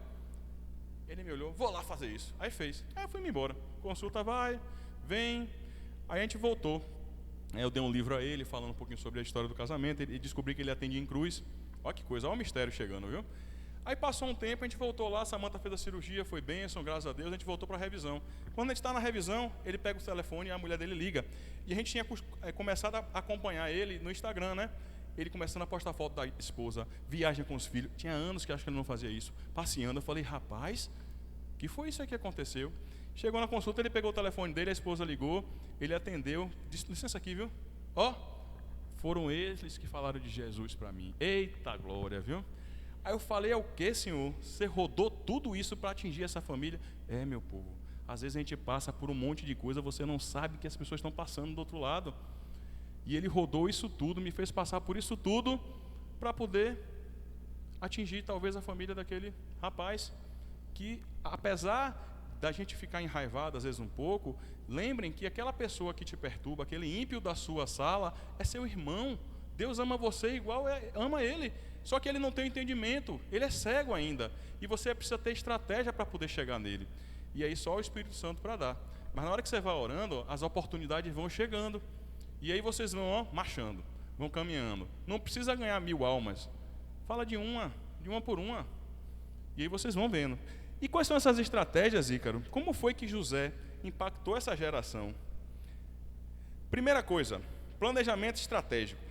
Ele me olhou, vou lá fazer isso. Aí fez. Aí eu fui me embora. Consulta vai, vem. Aí a gente voltou. Eu dei um livro a ele, falando um pouquinho sobre a história do casamento. E descobri que ele atendia em cruz. Olha que coisa, olha o mistério chegando, viu? Aí passou um tempo, a gente voltou lá, a Samanta fez a cirurgia, foi bênção, graças a Deus, a gente voltou para a revisão. Quando a gente está na revisão, ele pega o telefone e a mulher dele liga. E a gente tinha começado a acompanhar ele no Instagram, né? Ele começando a postar foto da esposa, viagem com os filhos. Tinha anos que acho que ele não fazia isso. Passeando, eu falei, rapaz, que foi isso aí que aconteceu? Chegou na consulta, ele pegou o telefone dele, a esposa ligou, ele atendeu, disse, licença aqui, viu? Ó, foram eles que falaram de Jesus para mim. Eita glória, viu? Aí eu falei, é o que, Senhor? Você rodou tudo isso para atingir essa família? É, meu povo, às vezes a gente passa por um monte de coisa, você não sabe que as pessoas estão passando do outro lado. E ele rodou isso tudo, me fez passar por isso tudo, para poder atingir talvez a família daquele rapaz, que apesar da gente ficar enraivado às vezes um pouco, lembrem que aquela pessoa que te perturba, aquele ímpio da sua sala, é seu irmão. Deus ama você igual ama ele. Só que ele não tem entendimento, ele é cego ainda. E você precisa ter estratégia para poder chegar nele. E aí só o Espírito Santo para dar. Mas na hora que você vai orando, as oportunidades vão chegando. E aí vocês vão marchando, vão caminhando. Não precisa ganhar 1000 almas. Fala de uma por uma. E aí vocês vão vendo. E quais são essas estratégias, Ícaro? Como foi que José impactou essa geração? Primeira coisa, planejamento estratégico.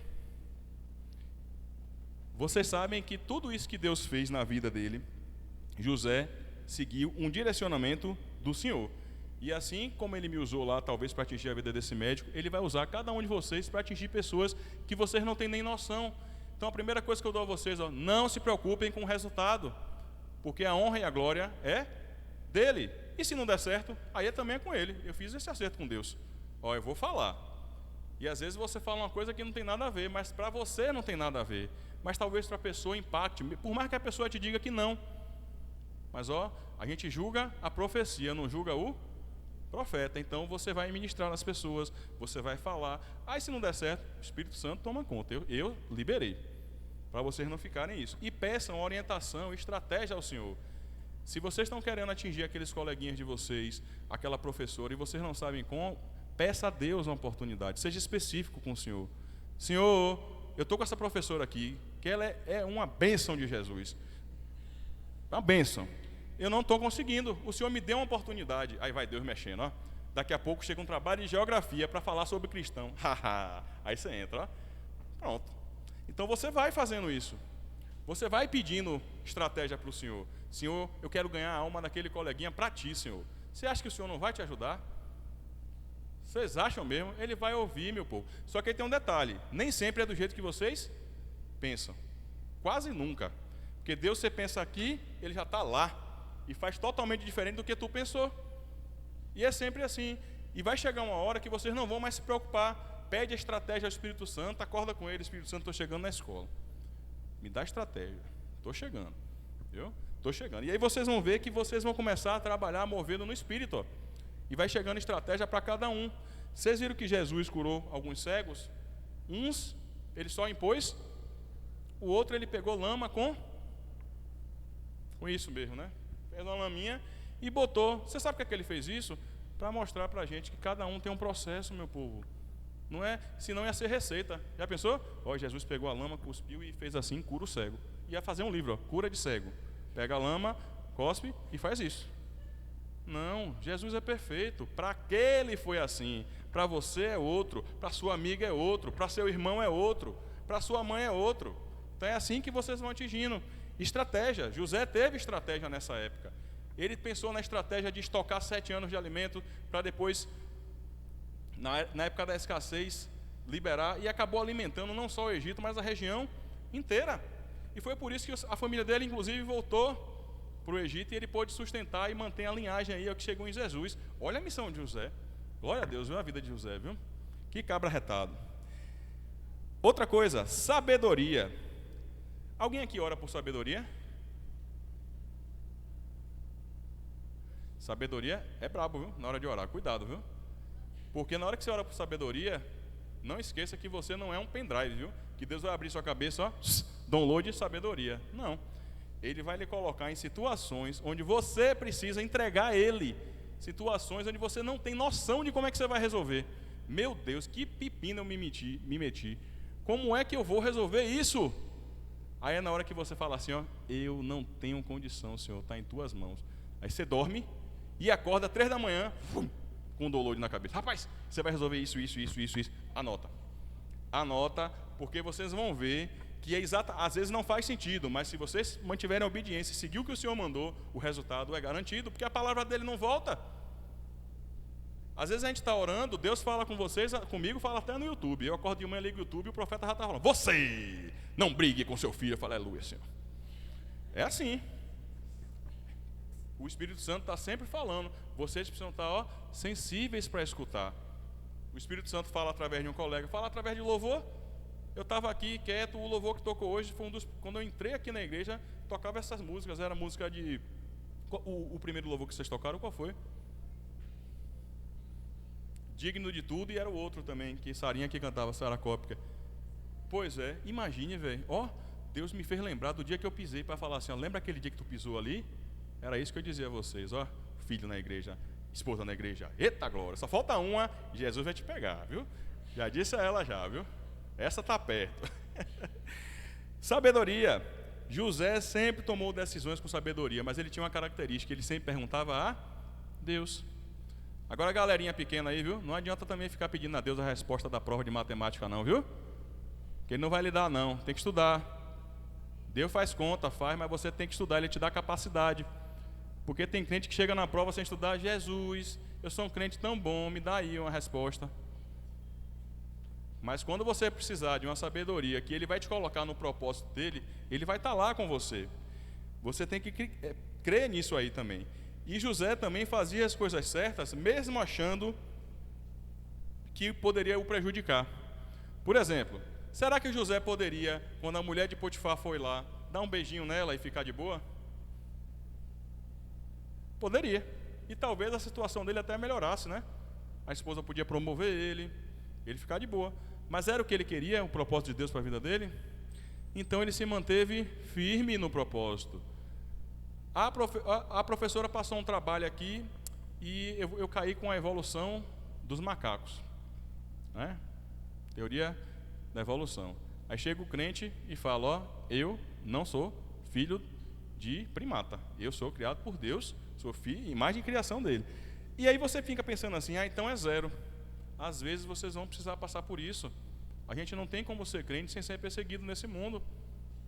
Vocês sabem que tudo isso que Deus fez na vida dele, José seguiu um direcionamento do Senhor. E assim como ele me usou lá, talvez para atingir a vida desse médico, ele vai usar cada um de vocês para atingir pessoas que vocês não têm nem noção. Então a primeira coisa que eu dou a vocês, ó, não se preocupem com o resultado, porque a honra e a glória é dele. E se não der certo, aí também é com ele. Eu fiz esse acerto com Deus. Ó, eu vou falar. E às vezes você fala uma coisa que não tem nada a ver, mas para você não tem nada a ver. Mas talvez para a pessoa impacte, por mais que a pessoa te diga que não. Mas ó, a gente julga a profecia, não julga o profeta. Então você vai ministrar nas pessoas, você vai falar. Aí se não der certo, o Espírito Santo toma conta. Eu liberei, para vocês não ficarem isso. E peçam orientação, estratégia ao Senhor. Se vocês estão querendo atingir aqueles coleguinhas de vocês, aquela professora, e vocês não sabem como, peça a Deus uma oportunidade. Seja específico com o Senhor. Senhor, eu estou com essa professora aqui, que ela é uma bênção de Jesus. Uma bênção. Eu não estou conseguindo. O Senhor me deu uma oportunidade. Aí vai Deus mexendo, ó. Daqui a pouco chega um trabalho de geografia para falar sobre cristão. Aí você entra, ó. Pronto. Então você vai fazendo isso. Você vai pedindo estratégia para o Senhor. Senhor, eu quero ganhar a alma daquele coleguinha para ti, Senhor. Você acha que o Senhor não vai te ajudar? Vocês acham mesmo? Ele vai ouvir, meu povo. Só que aí tem um detalhe. Nem sempre é do jeito que vocês pensam. Quase nunca. Porque Deus, você pensa aqui, Ele já está lá. E faz totalmente diferente do que tu pensou. E é sempre assim. E vai chegar uma hora que vocês não vão mais se preocupar. Pede a estratégia ao Espírito Santo, acorda com ele, Espírito Santo, estou chegando na escola. Me dá estratégia. Estou chegando. Viu? Estou chegando. E aí vocês vão ver que vocês vão começar a trabalhar movendo no Espírito. Ó. E vai chegando estratégia para cada um. Vocês viram que Jesus curou alguns cegos? Uns, ele só impôs. O outro, ele pegou lama com isso mesmo, né? Fez uma laminha e botou. Você sabe por que ele fez isso? Para mostrar para a gente que cada um tem um processo, meu povo. Não é, senão ia ser receita. Já pensou? Ó, Jesus pegou a lama, cuspiu e fez assim, cura o cego. Ia fazer um livro, ó, cura de cego. Pega a lama, cospe e faz isso. Não, Jesus é perfeito. Para aquele foi assim. Para você é outro. Para sua amiga é outro. Para seu irmão é outro. Para sua mãe é outro. Então é assim que vocês vão atingindo. Estratégia. José teve estratégia nessa época. Ele pensou na estratégia de estocar 7 anos de alimento para depois, na época da escassez, liberar, e acabou alimentando não só o Egito, mas a região inteira. E foi por isso que a família dele, inclusive, voltou para o Egito e ele pôde sustentar e manter a linhagem aí, ao que chegou em Jesus. Olha a missão de José. Glória a Deus, viu a vida de José, viu? Que cabra retado. Outra coisa, sabedoria. Alguém aqui ora por sabedoria? Sabedoria é brabo, viu? Na hora de orar, cuidado, viu? Porque na hora que você ora por sabedoria, não esqueça que você não é um pendrive, viu? Que Deus vai abrir sua cabeça, ó, download de sabedoria. Não. Ele vai lhe colocar em situações onde você precisa entregar a Ele. Situações onde você não tem noção de como é que você vai resolver. Meu Deus, que pepino eu me meti. Como é que eu vou resolver isso? Aí é na hora que você fala assim, ó, eu não tenho condição, Senhor, está em tuas mãos. Aí você dorme e acorda 3 da manhã, com um download na cabeça. Rapaz, você vai resolver isso. Anota, porque vocês vão ver que é às vezes não faz sentido, mas se vocês mantiverem a obediência e seguir o que o Senhor mandou, o resultado é garantido, porque a palavra dele não volta. Às vezes a gente está orando, Deus fala com vocês, comigo fala até no YouTube. Eu acordo de manhã, ligo o YouTube e o profeta já está falando, você não brigue com seu filho. Eu falo, aleluia, Senhor. É assim. O Espírito Santo está sempre falando. Vocês precisam estar sensíveis para escutar. O Espírito Santo fala através de um colega, fala através de louvor. Eu estava aqui quieto, o louvor que tocou hoje foi quando eu entrei aqui na igreja, tocava essas músicas. Era música de... O primeiro louvor que vocês tocaram, qual foi? Digno de tudo, e era o outro também, que Sarinha que cantava, Sara Cópica. Pois é, imagine, velho. Deus me fez lembrar do dia que eu pisei para falar assim, lembra aquele dia que tu pisou ali? Era isso que eu dizia a vocês, filho na igreja, esposa na igreja, eita glória, só falta uma, Jesus vai te pegar, viu? Já disse a ela já, viu? Essa tá perto. Sabedoria. José sempre tomou decisões com sabedoria, mas ele tinha uma característica, ele sempre perguntava a Deus. Agora, galerinha pequena aí, viu? Não adianta também ficar pedindo a Deus a resposta da prova de matemática não, viu? Que ele não vai lhe dar não, tem que estudar. Deus faz conta, mas você tem que estudar, ele te dá capacidade. Porque tem crente que chega na prova sem estudar, Jesus, eu sou um crente tão bom, me dá aí uma resposta. Mas quando você precisar de uma sabedoria que ele vai te colocar no propósito dele, ele vai estar lá com você. Você tem que crer nisso aí também. E José também fazia as coisas certas, mesmo achando que poderia o prejudicar. Por exemplo, será que José poderia, quando a mulher de Potifar foi lá, dar um beijinho nela e ficar de boa? Poderia. E talvez a situação dele até melhorasse, né? A esposa podia promover ele ficar de boa. Mas era o que ele queria, o propósito de Deus para a vida dele? Então ele se manteve firme no propósito. A professora passou um trabalho aqui e eu caí com a evolução dos macacos, né? Teoria da evolução. Aí chega o crente e fala, eu não sou filho de primata, eu sou criado por Deus, sou filho, imagem e criação dele. E aí você fica pensando assim, então é zero. Às vezes vocês vão precisar passar por isso. A gente não tem como ser crente sem ser perseguido nesse mundo.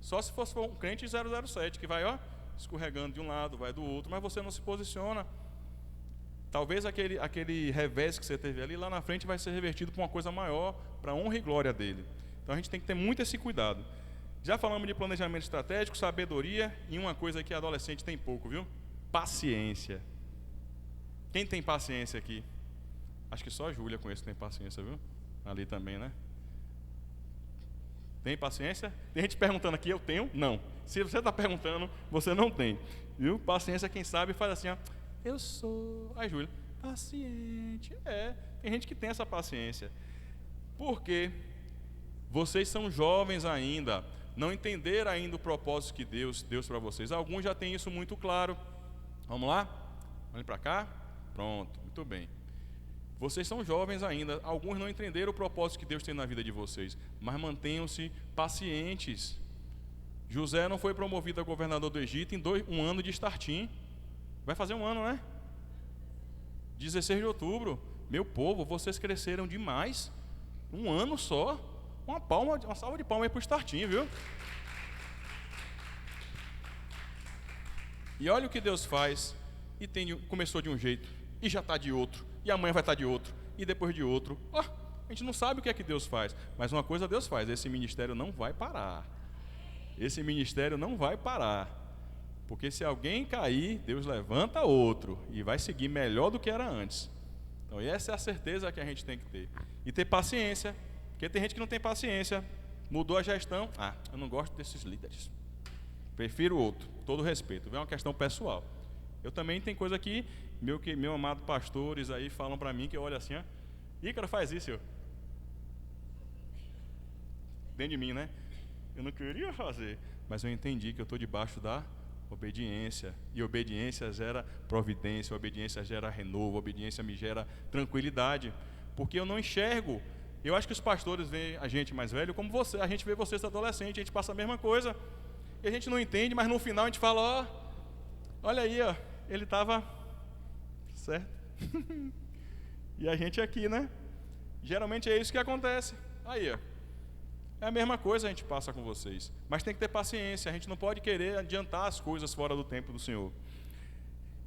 Só se fosse um crente 007, que vai escorregando de um lado, vai do outro, mas você não se posiciona. Talvez aquele revés que você teve ali, lá na frente vai ser revertido para uma coisa maior, para a honra e glória dele. Então a gente tem que ter muito esse cuidado. Já falamos de planejamento estratégico, sabedoria, e uma coisa que adolescente tem pouco, viu? Paciência. Quem tem paciência aqui? Acho que só a Júlia conhece que tem paciência, viu? Ali também, né? Tem paciência? Tem gente perguntando aqui, eu tenho? Não. Se você está perguntando, você não tem. Viu? Paciência, quem sabe, faz assim, ó. Eu sou. Aí, Júlia, paciente. Tem gente que tem essa paciência. Por quê? Vocês são jovens ainda, não entenderam ainda o propósito que Deus deu para vocês. Alguns já têm isso muito claro. Vamos lá? Olhem para cá. Pronto, muito bem. Vocês são jovens ainda, alguns não entenderam o propósito que Deus tem na vida de vocês, mas mantenham-se pacientes. José não foi promovido a governador do Egito em 1 ano de Startim. Vai fazer 1 ano, né? 16 de outubro. Meu povo, vocês cresceram demais. 1 ano só. Uma salva de palmas aí para o Startim, viu? E olha o que Deus faz. Começou de um jeito, e já está de outro, e amanhã vai estar de outro, e depois de outro. A gente não sabe o que é que Deus faz, mas uma coisa Deus faz: esse ministério não vai parar. Esse ministério não vai parar. Porque se alguém cair, Deus levanta outro, e vai seguir melhor do que era antes. Então essa é a certeza que a gente tem que ter. E ter paciência. Porque tem gente que não tem paciência, mudou a gestão, eu não gosto desses líderes, prefiro outro, todo respeito, é uma questão pessoal. Eu também tenho coisa que meu amado pastores aí falam para mim, que eu olho assim, Ícaro, faz isso, dentro de mim, né? Eu não queria fazer, mas eu entendi que eu estou debaixo da obediência, e obediência gera providência, obediência gera renovo, obediência me gera tranquilidade, porque eu não enxergo. Eu acho que os pastores veem a gente mais velho como você, a gente vê vocês adolescente, a gente passa a mesma coisa, e a gente não entende, mas no final a gente fala, olha aí, ele estava certo. E a gente aqui, né? Geralmente é isso que acontece. Aí, é a mesma coisa a gente passa com vocês, mas tem que ter paciência, a gente não pode querer adiantar as coisas fora do tempo do Senhor.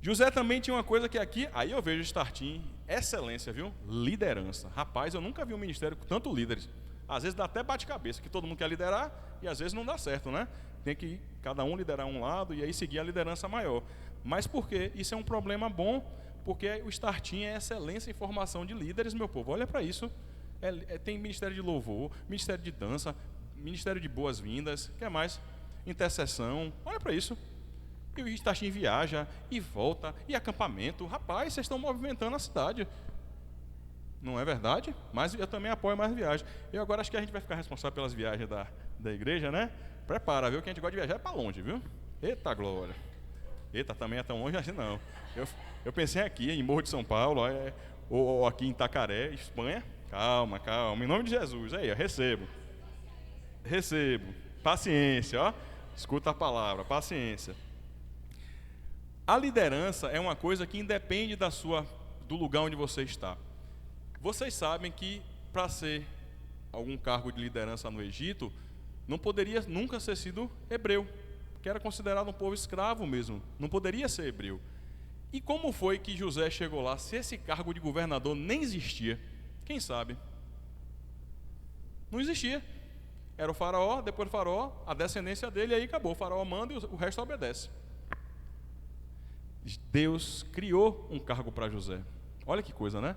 José também tinha uma coisa que aqui, aí eu vejo Startim, excelência, viu? Liderança. Rapaz, eu nunca vi um ministério com tanto líderes. Às vezes dá até bate-cabeça, que todo mundo quer liderar, e às vezes não dá certo, né? Tem que cada um liderar um lado e aí seguir a liderança maior. Mas por quê? Isso é um problema bom, porque o Startim é excelência em formação de líderes, meu povo. Olha para isso. Tem ministério de louvor, ministério de dança, ministério de boas-vindas, o que mais? Intercessão. Olha para isso. E o Startim viaja, e volta, e acampamento. Rapaz, vocês estão movimentando a cidade. Não é verdade? Mas eu também apoio mais viagens. Eu agora acho que a gente vai ficar responsável pelas viagens da igreja, né? Prepara, viu? Que a gente gosta de viajar é para longe, viu? Eita glória. Eita, também é tão longe assim não. Eu pensei aqui, em Morro de São Paulo, ou aqui em Itacaré, Espanha. Calma. Em nome de Jesus. Aí, recebo. Paciência, ó. Escuta a palavra, paciência. A liderança é uma coisa que independe do lugar onde você está. Vocês sabem que para ser algum cargo de liderança no Egito, não poderia nunca ser sido hebreu, que era considerado um povo escravo mesmo, não poderia ser hebreu. E como foi que José chegou lá, se esse cargo de governador nem existia? Quem sabe? Não existia. Era o faraó, depois do faraó, a descendência dele, e aí acabou. O faraó manda e o resto obedece. Deus criou um cargo para José. Olha que coisa, né?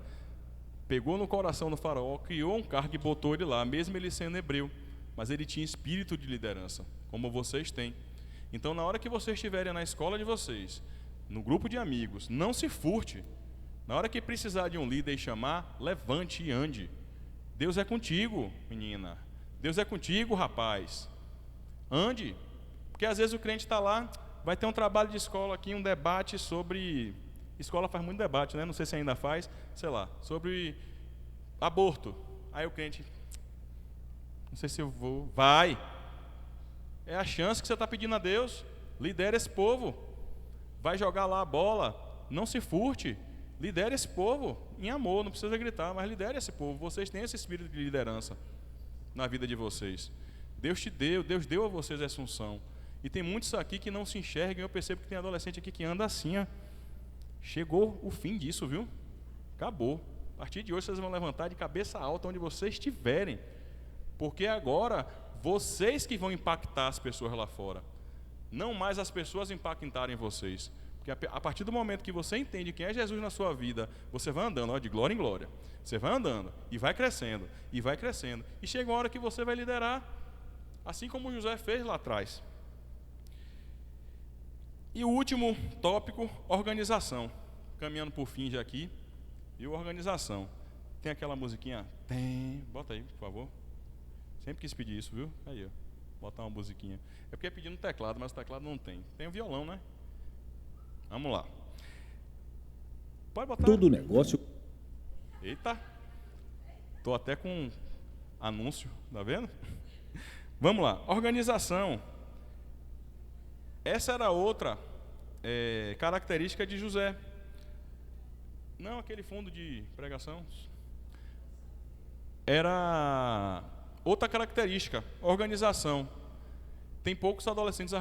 Pegou no coração do faraó, criou um cargo e botou ele lá, mesmo ele sendo hebreu. Mas ele tinha espírito de liderança, como vocês têm. Então, na hora que vocês estiverem na escola de vocês, no grupo de amigos, não se furte. Na hora que precisar de um líder e chamar, levante e ande. Deus é contigo, menina. Deus é contigo, rapaz. Ande. Porque às vezes o crente está lá, vai ter um trabalho de escola aqui, um debate sobre... Escola faz muito debate, né? Não sei se ainda faz, sei lá, sobre aborto. Aí o crente, não sei se eu vou. Vai. É a chance que você está pedindo a Deus. Lidere esse povo. Vai jogar lá a bola. Não se furte. Lidere esse povo em amor, não precisa gritar, mas lidere esse povo. Vocês têm esse espírito de liderança na vida de vocês. Deus deu a vocês essa unção. E tem muitos aqui que não se enxergam. Eu percebo que tem adolescente aqui que anda assim, ó. Chegou o fim disso, viu? Acabou. A partir de hoje vocês vão levantar de cabeça alta onde vocês estiverem. Porque agora, vocês que vão impactar as pessoas lá fora. Não mais as pessoas impactarem vocês. Porque a partir do momento que você entende quem é Jesus na sua vida, você vai andando, ó, de glória em glória. Você vai andando e vai crescendo, e vai crescendo. E chega uma hora que você vai liderar, assim como José fez lá atrás. E o último tópico, organização. Caminhando por fim já aqui. E organização. Tem aquela musiquinha? Tem. Bota aí, por favor. Sempre quis pedir isso, viu? Aí, ó. Botar uma musiquinha. É porque é pedindo teclado, mas o teclado não tem. Tem o violão, né? Vamos lá. Pode botar. Todo negócio. Eita. Tô até com anúncio, tá vendo? Vamos lá. Organização. Essa era outra característica de José. Não aquele fundo de pregação. Era outra característica, organização. Tem poucos adolescentes